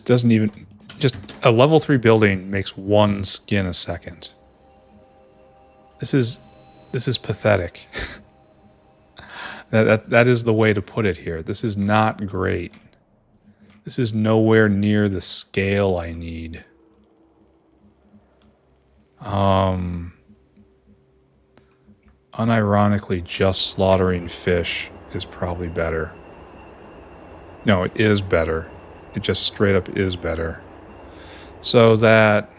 doesn't even, just a level 3 building makes 1 skin a second. This is pathetic. That is the way to put it here. This is not great. This is nowhere near the scale I need. Unironically, just slaughtering fish is probably better. No, it is better. It just straight up is better. So that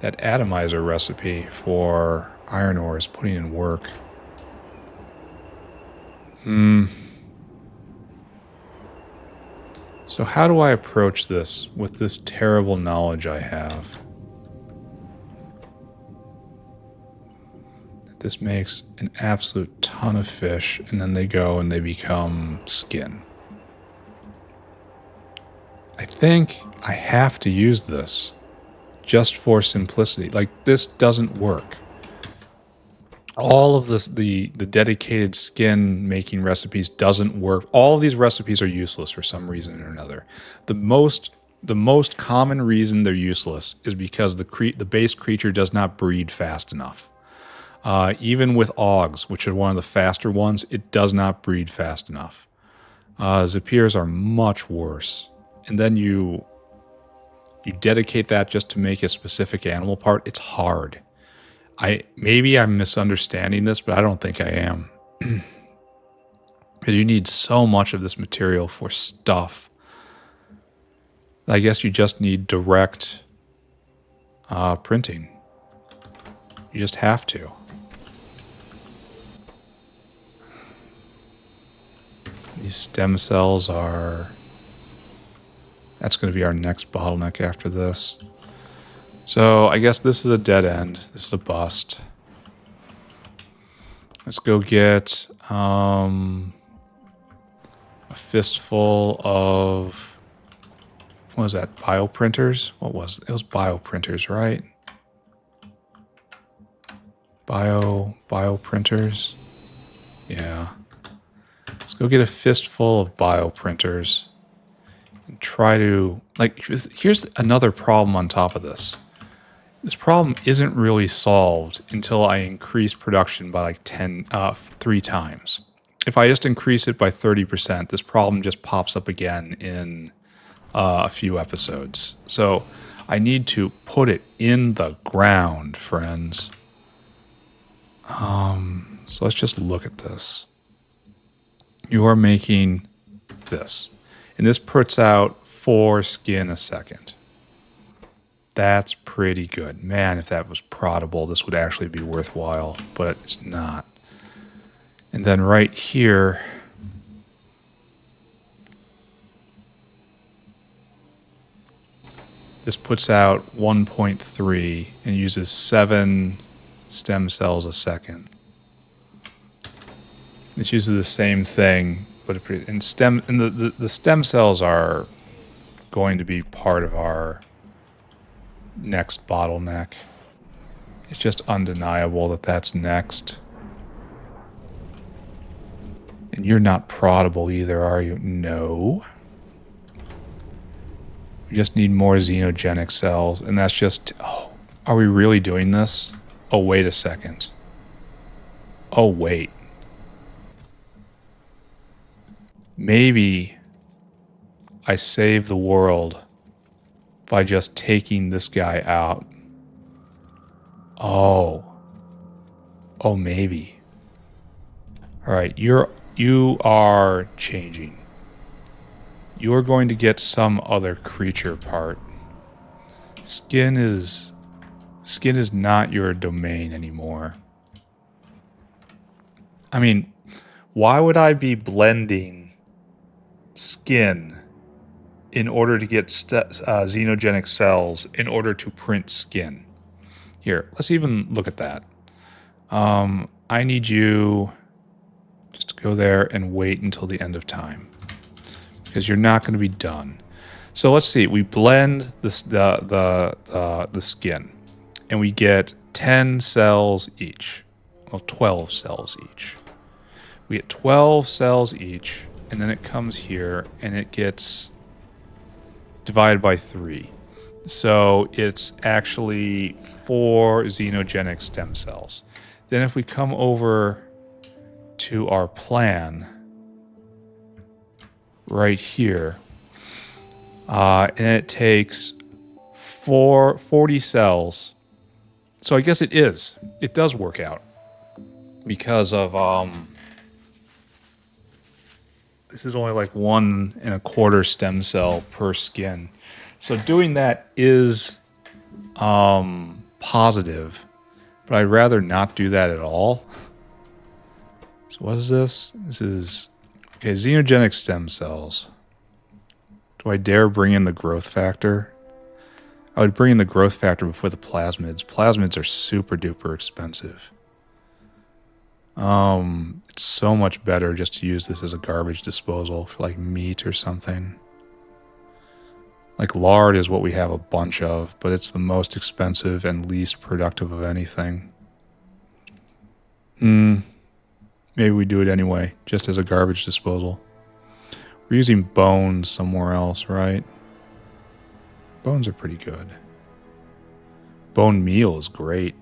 atomizer recipe for iron ore is putting in work. So how do I approach this with this terrible knowledge I have? This makes an absolute ton of fish, and then they go and they become skin. I think I have to use this just for simplicity. Like, this doesn't work. All of this, the dedicated skin making recipes doesn't work. All of these recipes are useless for some reason or another. The most common reason they're useless is because the base creature does not breed fast enough. Even with ogs, which are one of the faster ones, it does not breed fast enough. Zapirs are much worse. And then you dedicate that just to make a specific animal part. It's hard. Maybe I'm misunderstanding this, but I don't think I am. Because you need so much of this material for stuff. I guess you just need direct printing. You just have to. These stem cells are... That's going to be our next bottleneck after this. So I guess this is a dead end. This is a bust. Let's go get a fistful of... What was that? Bioprinters? What was it? It was bioprinters, right? Bioprinters? Yeah. Let's go get a fistful of bioprinters. And try to... Like, here's another problem on top of this. This problem isn't really solved until I increase production by like 3 times. If I just increase it by 30%, this problem just pops up again in a few episodes. So I need to put it in the ground, friends. So let's just look at this. You are making this. And this puts out 4 skin a second. That's pretty good. Man, if that was proddable, this would actually be worthwhile, but it's not. And then right here, this puts out 1.3 and uses 7 stem cells a second. This uses the same thing, but the stem cells are going to be part of our next bottleneck. It's just undeniable that that's next. And you're not proddable either, are you? No. We just need more xenogenic cells, and that's just... Oh, are we really doing this? Oh, wait a second. Oh, wait. Maybe I save the world by just taking this guy out. Oh. Oh, maybe. Alright, you are changing. You're going to get some other creature part. Skin is not your domain anymore. I mean, why would I be blending skin in order to get xenogenic cells in order to print skin? Here, let's even look at that. I need you just to go there and wait until the end of time, because you're not going to be done. So let's see. We blend the skin, and we get 10 cells each. Well, 12 cells each. We get 12 cells each, and then it comes here, and it gets divided by 3. So it's actually 4 xenogenic stem cells. Then if we come over to our plan right here, and it takes 40 cells. So I guess it does work out because of this is only like 1 1/4 stem cell per skin. So doing that is positive, but I'd rather not do that at all. So what is this? This is, okay, xenogenic stem cells. Do I dare bring in the growth factor? I would bring in the growth factor before the plasmids. Plasmids are super duper expensive. It's so much better just to use this as a garbage disposal for like meat or something. Like lard is what we have a bunch of, but it's the most expensive and least productive of anything. Maybe we do it anyway, just as a garbage disposal. We're using bones somewhere else, right? Bones are pretty good. Bone meal is great.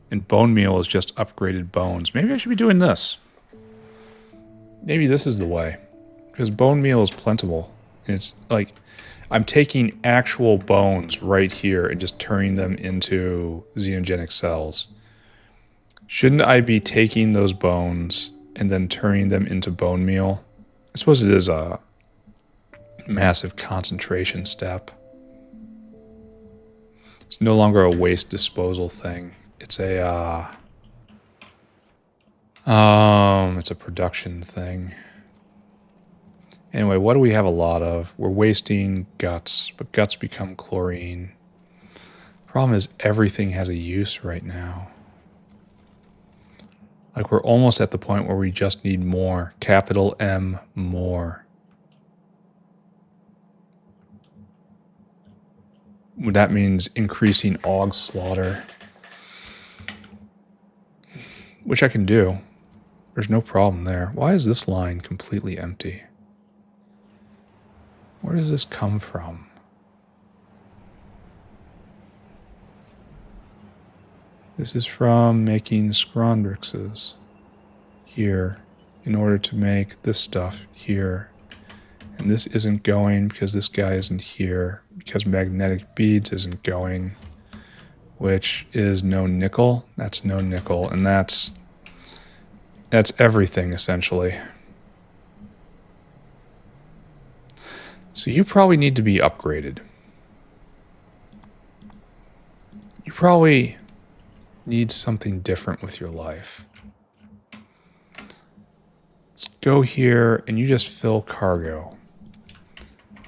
And bone meal is just upgraded bones. Maybe I should be doing this. Maybe this is the way. Because bone meal is plentiful. It's like, I'm taking actual bones right here and just turning them into xenogenic cells. Shouldn't I be taking those bones and then turning them into bone meal? I suppose it is a massive concentration step. It's no longer a waste disposal thing. It's a it's a production thing. Anyway, what do we have a lot of? We're wasting guts, but guts become chlorine. Problem is everything has a use right now. Like we're almost at the point where we just need more. Capital M, more. That means increasing og slaughter. Which I can do. There's no problem there. Why is this line completely empty? Where does this come from? This is from making scrondrixes here in order to make this stuff here. And this isn't going because this guy isn't here, because magnetic beads isn't going, which is no nickel. That's no nickel, and that's everything essentially. So you probably need to be upgraded. You probably need something different with your life. Let's go here and you just fill cargo.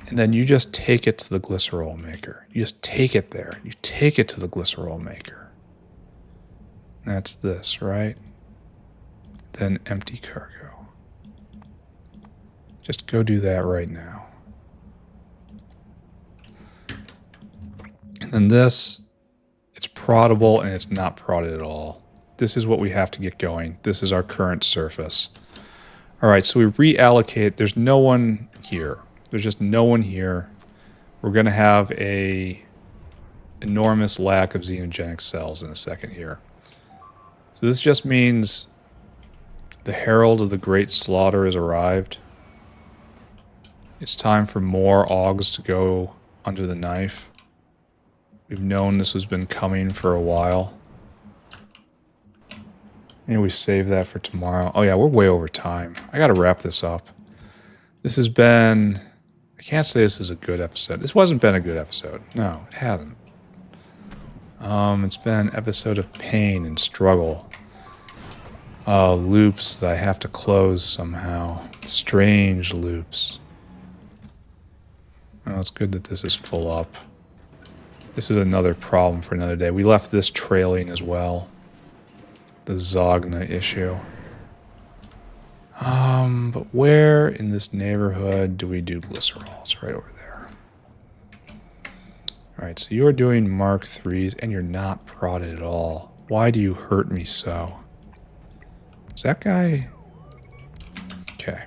And then you just take it to the glycerol maker. You just take it there. You take it to the glycerol maker. That's this, right? Then empty cargo. Just go do that right now. And then this, it's proddable and it's not prodded at all. This is what we have to get going. This is our current surface. All right, so we reallocate. There's no one here. There's just no one here. We're going to have a enormous lack of xenogenic cells in a second here. So this just means the herald of the great slaughter has arrived. It's time for more augs to go under the knife. We've known this has been coming for a while. Maybe we save that for tomorrow. Oh yeah, we're way over time. I gotta wrap this up. This has been... I can't say this is a good episode. This hasn't been a good episode. No, it hasn't. It's been an episode of pain and struggle. Loops that I have to close somehow. Strange loops. Oh, it's good that this is full up. This is another problem for another day. We left this trailing as well. The Zogna issue. But where in this neighborhood do we do glycerol? It's right over there. Alright, so you're doing Mark 3s and you're not prodded at all. Why do you hurt me so? Is that guy... Okay.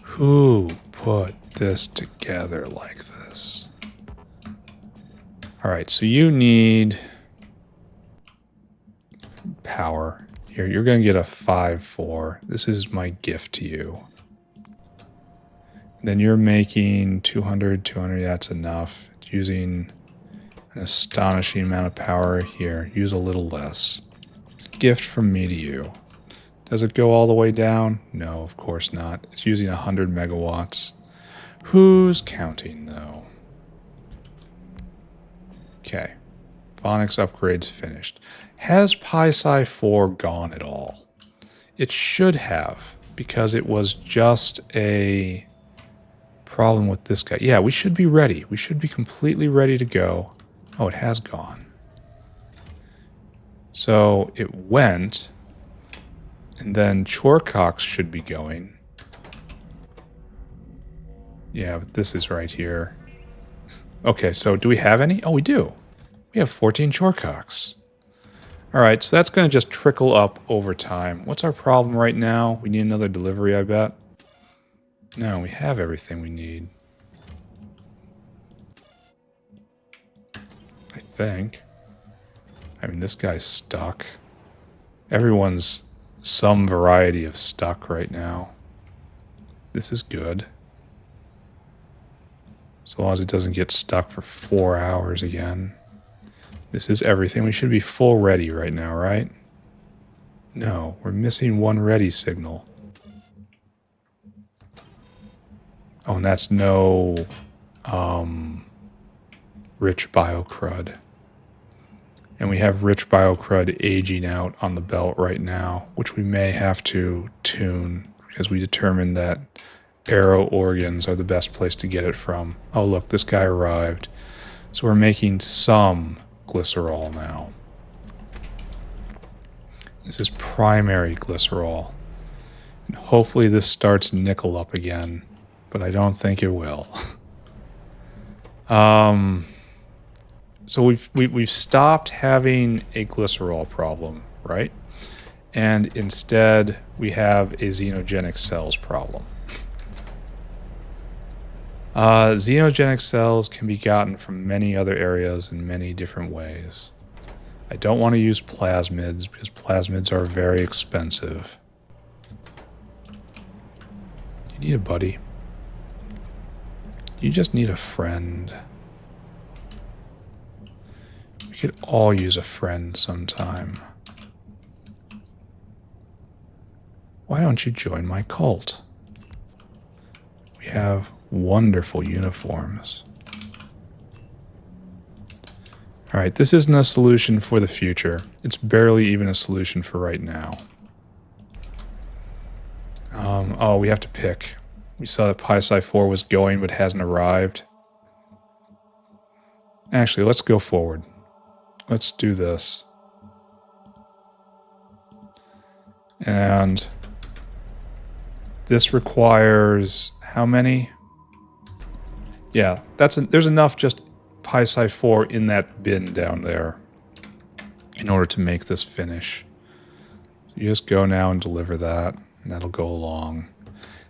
Who put this together like this? Alright, so you need... power. Here, you're going to get a 5-4. This is my gift to you. Then you're making 200, 200. That's enough. Using an astonishing amount of power here. Use a little less. Gift from me to you. Does it go all the way down? No, of course not. It's using 100 megawatts. Who's counting, though? Okay. Phonics upgrades finished. Has PySci 4 gone at all? It should have, because it was just a problem with this guy. Yeah, we should be ready. We should be completely ready to go. Oh, it has gone. So it went, and then Chorecox should be going. Yeah, but this is right here. Okay, so do we have any? Oh, we do. We have 14 Chorecox. Alright, so that's going to just trickle up over time. What's our problem right now? We need another delivery, I bet. No, we have everything we need. I think. I mean, this guy's stuck. Everyone's some variety of stuck right now. This is good. So long as it doesn't get stuck for 4 hours again. This is everything. We should be full ready right now, right? No, we're missing one ready signal. Oh, and that's no rich biocrud. And we have rich biocrud aging out on the belt right now, which we may have to tune because we determined that Arrow organs are the best place to get it from. Oh, look, this guy arrived. So we're making some glycerol now. This is primary glycerol. And hopefully this starts nickel up again, but I don't think it will. So we've stopped having a glycerol problem, right? And instead we have a xenogenic cells problem. Xenogenic cells can be gotten from many other areas in many different ways. I don't want to use plasmids because plasmids are very expensive. You need a buddy. You just need a friend. We could all use a friend sometime. Why don't you join my cult? We have wonderful uniforms. Alright, this isn't a solution for the future. It's barely even a solution for right now. Oh, we have to pick. We saw that pt 4 was going but hasn't arrived. Actually, let's go forward. Let's do this. And this requires how many? Yeah, there's enough just pt 4 in that bin down there in order to make this finish. You just go now and deliver that, and that'll go along.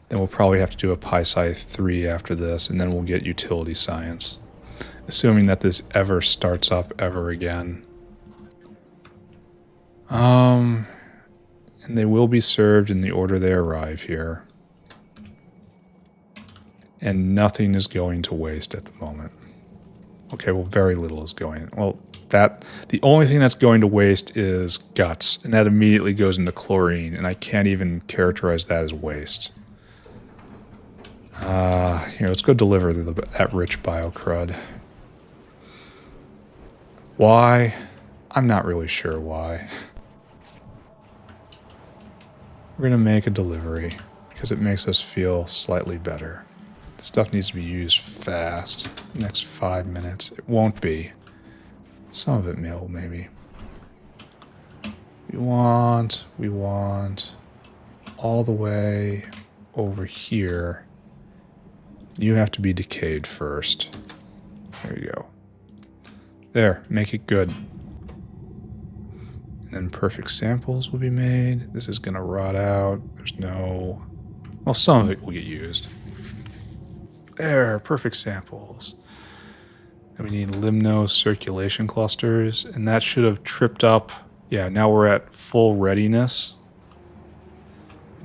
Then we'll probably have to do a pt 3 after this, and then we'll get utility science. Assuming that this ever starts up ever again. And they will be served in the order they arrive here. And nothing is going to waste at the moment. Okay, well, very little is going. Well, the only thing that's going to waste is guts, and that immediately goes into chlorine, and I can't even characterize that as waste. Here, let's go deliver that rich biocrud. Why? I'm not really sure why. We're going to make a delivery because it makes us feel slightly better. This stuff needs to be used fast. The next 5 minutes. It won't be. Some of it will, maybe. We want all the way over here. You have to be decayed first. There you go. There, make it good. And then perfect samples will be made. This is going to rot out. There's no... Well, some of it will get used. There, perfect samples. Then we need limno circulation clusters, and that should have tripped up. Yeah, now we're at full readiness.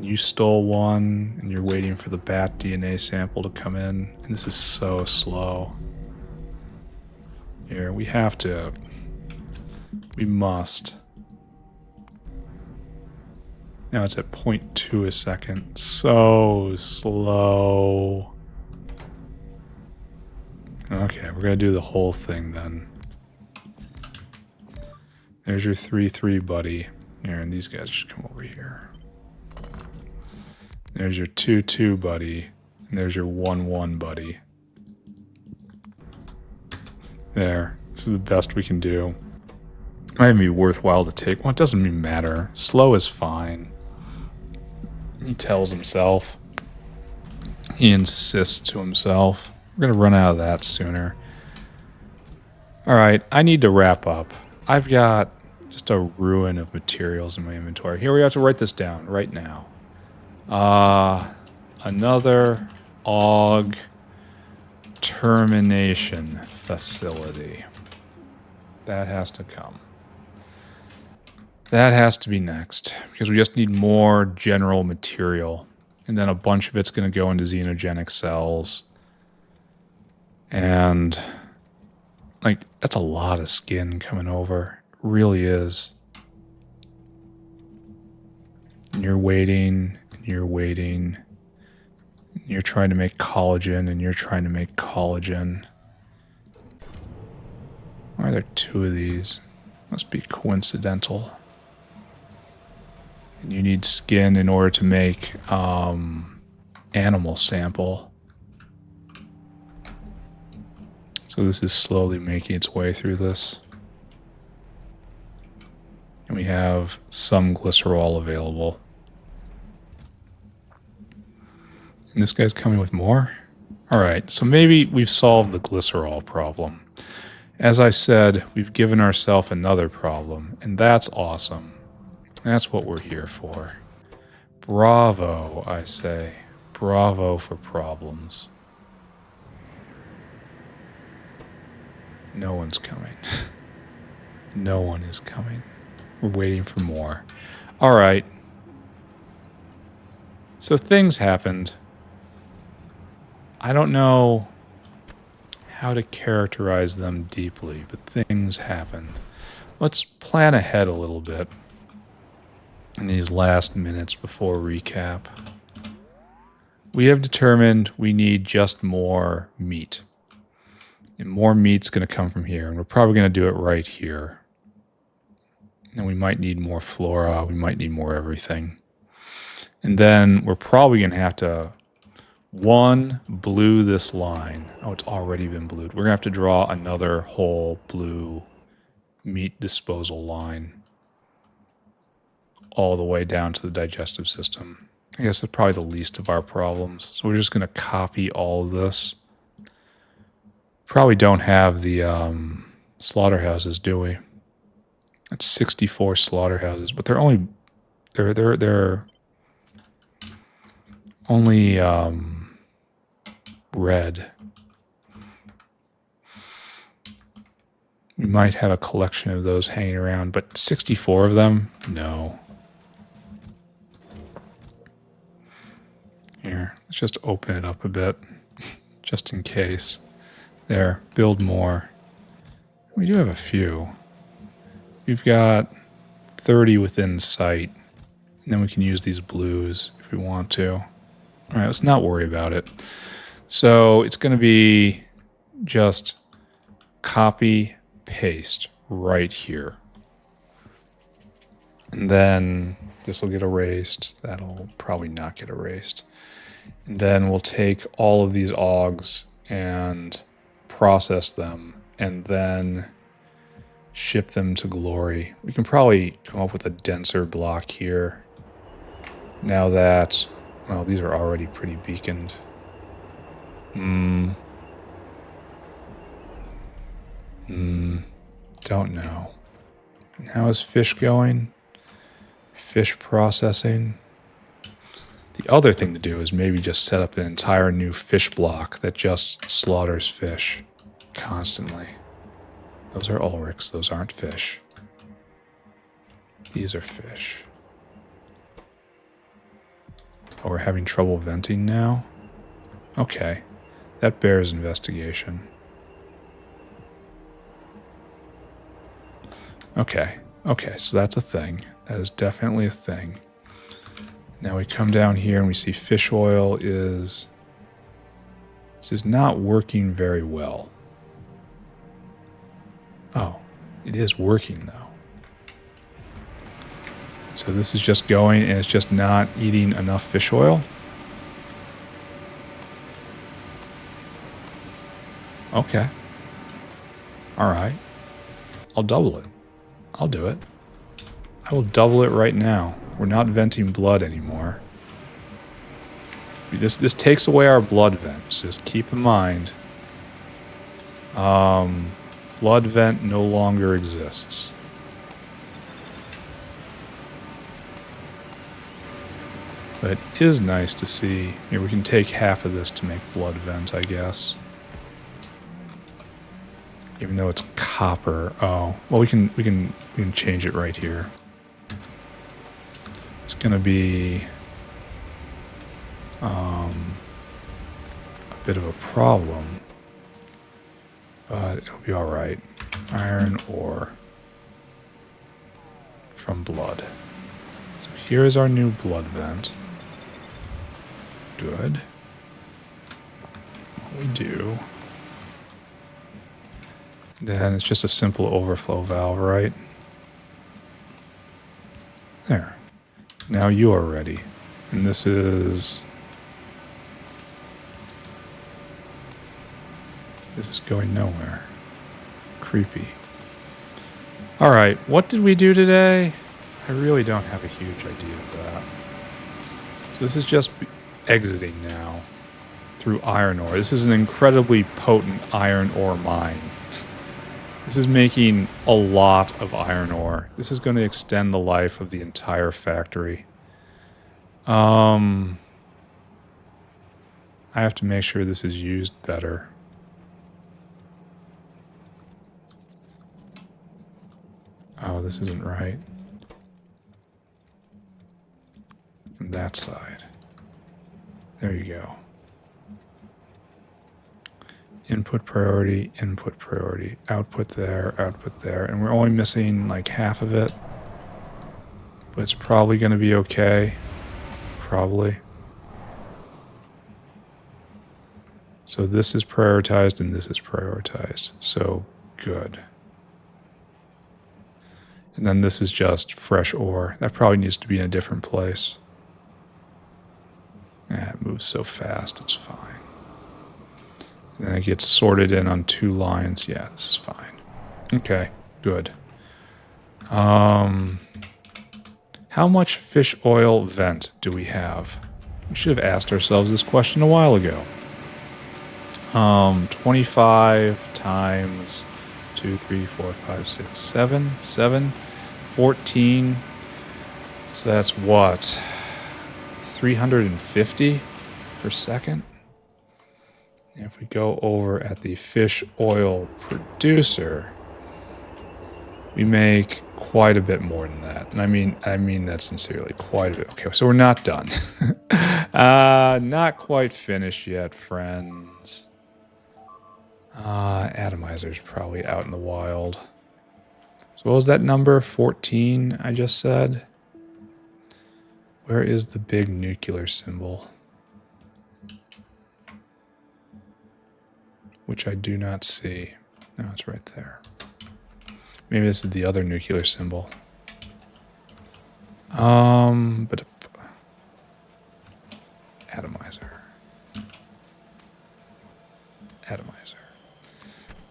You stole one, and you're waiting for the bat DNA sample to come in, and this is so slow. Here, we have to... We must. Now it's at 0.2 a second. So slow. Okay, we're going to do the whole thing then. There's your 3-3 buddy. Here, and these guys should come over here. There's your 2-2 buddy. And there's your 1-1 buddy. There. This is the best we can do. Might even be worthwhile to take. Well, it doesn't even matter. Slow is fine. He tells himself. He insists to himself. We're going to run out of that sooner. Alright, I need to wrap up. I've got just a ruin of materials in my inventory. Here we have to write this down right now. Another AUG termination facility. That has to come. That has to be next, because we just need more general material. And then a bunch of it's going to go into xenogenic cells. And, like, that's a lot of skin coming over. It really is. And you're waiting, and you're waiting. And you're trying to make collagen, and you're trying to make collagen. Why are there 2 of these? Must be coincidental. And you need skin in order to make animal sample. So this is slowly making its way through this. And we have some glycerol available. And this guy's coming with more? Alright, so maybe we've solved the glycerol problem. As I said, we've given ourselves another problem, and that's awesome. That's what we're here for. Bravo, I say. Bravo for problems. No one's coming. No one is coming. We're waiting for more. Alright. So things happened. I don't know how to characterize them deeply, but things happened. Let's plan ahead a little bit in these last minutes before recap. We have determined we need just more meat. And more meat's going to come from here, and we're probably going to do it right here. And we might need more flora, we might need more everything. And then we're probably going to have to One blew this line. Oh, it's already been blued. We're going to have to draw another whole blue meat disposal line all the way down to the digestive system. I guess that's probably the least of our problems. So we're just going to copy all of this. Probably don't have the slaughterhouses, do we? That's 64 slaughterhouses, but they're only red. We might have a collection of those hanging around, but 64 of them? No. Here, let's just open it up a bit, just in case. There, build more. We do have a few. We've got 30 within sight, and then we can use these blues if we want to. All right, let's not worry about it. So it's going to be just copy, paste right here. And then this will get erased. That'll probably not get erased. And then we'll take all of these augs and process them and then ship them to Glory. We can probably come up with a denser block here. Now that, well, these are already pretty beaconed. Don't know. How is fish going? Fish processing. The other thing to do is maybe just set up an entire new fish block that just slaughters fish constantly. Those are ulrichs, those aren't fish. These are fish. Oh, we're having trouble venting now? Okay, that bears investigation. Okay, so that's a thing. That is definitely a thing. Now we come down here and we see fish oil is... This is not working very well. Oh, it is working though. So this is just going and it's just not eating enough fish oil. Okay. Alright. I'll double it. I'll do it. I will double it right now. We're not venting blood anymore. This takes away our blood vent. So just keep in mind. Blood vent no longer exists. But it is nice to see. Here, we can take half of this to make blood vent, I guess. Even though it's copper. Oh, well, we can change it right here. It's gonna be a bit of a problem, but it'll be all right. Iron ore from blood. So here is our new blood vent. Good. What we do. Then it's just a simple overflow valve, right? There. Now you are ready. And this is going nowhere. Creepy. Alright, what did we do today? I really don't have a huge idea of that. So this is just exiting now through iron ore. This is an incredibly potent iron ore mine. This is making a lot of iron ore. This is going to extend the life of the entire factory. I have to make sure this is used better. Oh, this isn't right. From that side. There you go. Input priority, output there, and we're only missing like half of it. But it's probably going to be okay. Probably. So this is prioritized and this is prioritized. So good. And then this is just fresh ore. That probably needs to be in a different place. Yeah, moves so fast, it's fine. And then it gets sorted in on 2 lines. Yeah, this is fine. Okay, good. How much fish oil vent do we have? We should have asked ourselves this question a while ago. 25 times 2, 3, 4, 5, 6, 7, 14. So that's what? 350 per second? And if we go over at the fish oil producer, we make quite a bit more than that. And I mean that sincerely, quite a bit. Okay, so we're not done. Not quite finished yet, friends. Atomizer's probably out in the wild. So what was that number? 14, I just said? Where is the big nuclear symbol? Which I do not see. No, it's right there. Maybe this is the other nuclear symbol. But atomizer. Atomizer.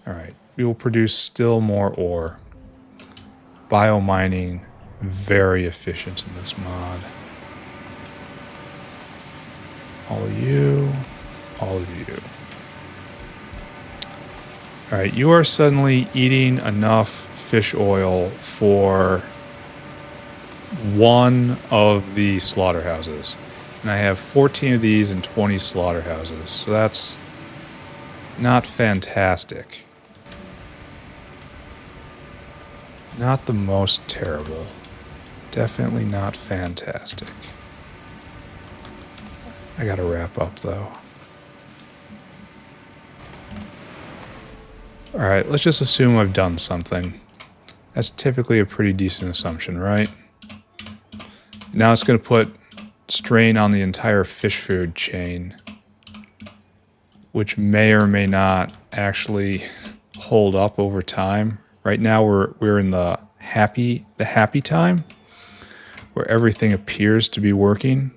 Alright, we will produce still more ore. Biomining, very efficient in this mod. All of you, all of you. Alright, you are suddenly eating enough fish oil for one of the slaughterhouses. And I have 14 of these and 20 slaughterhouses. So that's not fantastic. Not the most terrible. Definitely not fantastic. I gotta wrap up though. Alright, let's just assume I've done something. That's typically a pretty decent assumption, right? Now it's going to put strain on the entire fish food chain, which may or may not actually hold up over time. Right now we're in the happy time, where everything appears to be working,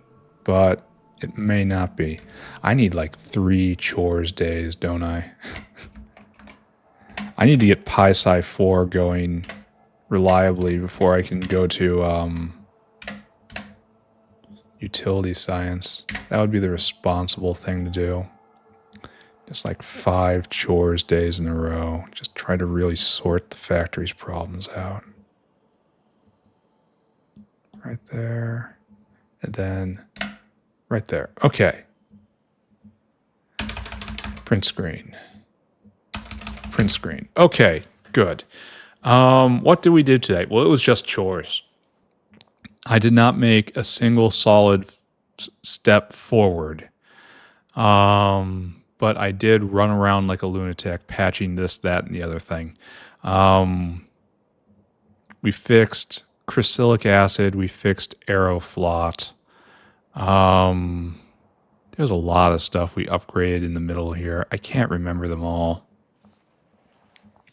but it may not be. I need like 3 chores days, don't I? I need to get Pi-Sci 4 going reliably before I can go to utility science. That would be the responsible thing to do. Just like 5 chores days in a row. Just try to really sort the factory's problems out. Right there. And then right there. Okay. Print screen. Print screen. Okay, good. What did we do today? Well, it was just chores. I did not make a single solid step forward. But I did run around like a lunatic, patching this, that, and the other thing. We fixed crylic acid. We fixed Aeroflot. There's a lot of stuff we upgraded in the middle here. I can't remember them all.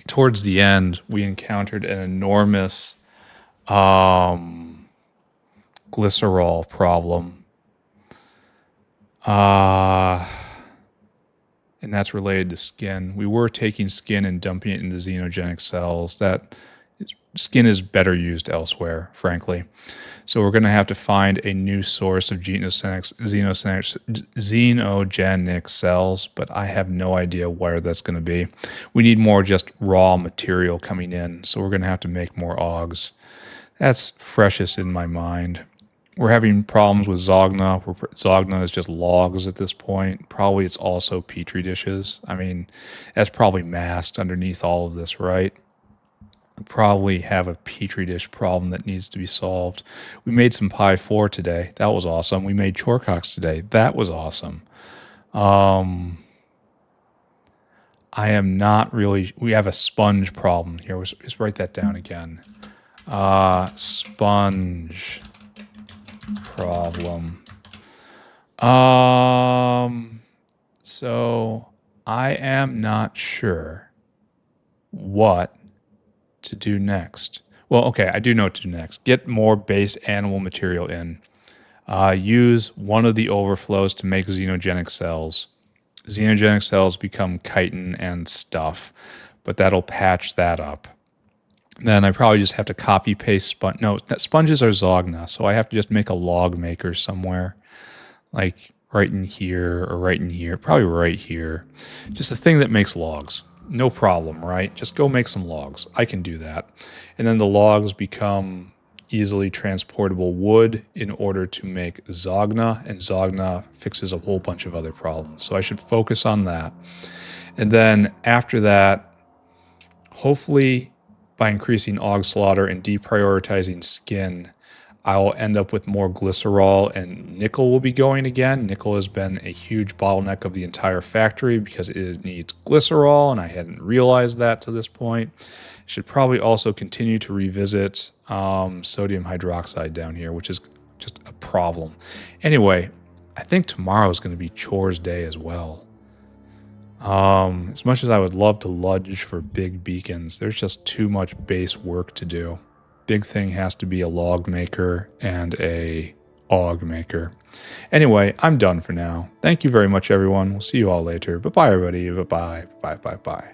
Towards the end, we encountered an enormous glycerol problem. And that's related to skin. We were taking skin and dumping it into xenogenic cells. That skin is better used elsewhere, frankly. So we're going to have to find a new source of xenogenic cells, but I have no idea where that's going to be. We need more just raw material coming in, so we're going to have to make more augs. That's freshest in my mind. We're having problems with Zogna. Zogna is just logs at this point. Probably it's also Petri dishes. I mean, that's probably masked underneath all of this, right? We probably have a Petri dish problem that needs to be solved. We made some Pi 4 today. That was awesome. We made Chorecox today. That was awesome. I am not really... We have a sponge problem here. Let's write that down again. Sponge problem. So I am not sure what to do next. Well, okay, I do know what to do next. Get more base animal material in. use one of the overflows to make xenogenic cells. Xenogenic cells become chitin and stuff, but that'll patch that up. Then I probably just have to copy paste sponge. No, sponges are Zogna, so I have to just make a log maker somewhere, like right in here or right in here, probably right here. Just a thing that makes logs. No problem, right? Just go make some logs. I can do that. And then the logs become easily transportable wood in order to make Zogna, and Zogna fixes a whole bunch of other problems. So I should focus on that. And then after that, hopefully by increasing og slaughter and deprioritizing skin, I'll end up with more glycerol, and nickel will be going again. Nickel has been a huge bottleneck of the entire factory because it needs glycerol, and I hadn't realized that to this point. Should probably also continue to revisit sodium hydroxide down here, which is just a problem. Anyway, I think tomorrow is going to be chores day as well. As much as I would love to lunge for big beacons, there's just too much base work to do. Big thing has to be a log maker and a og maker. Anyway, I'm done for now. Thank you very much, everyone. We'll see you all later. Bye-bye, everybody. Bye-bye. Bye-bye.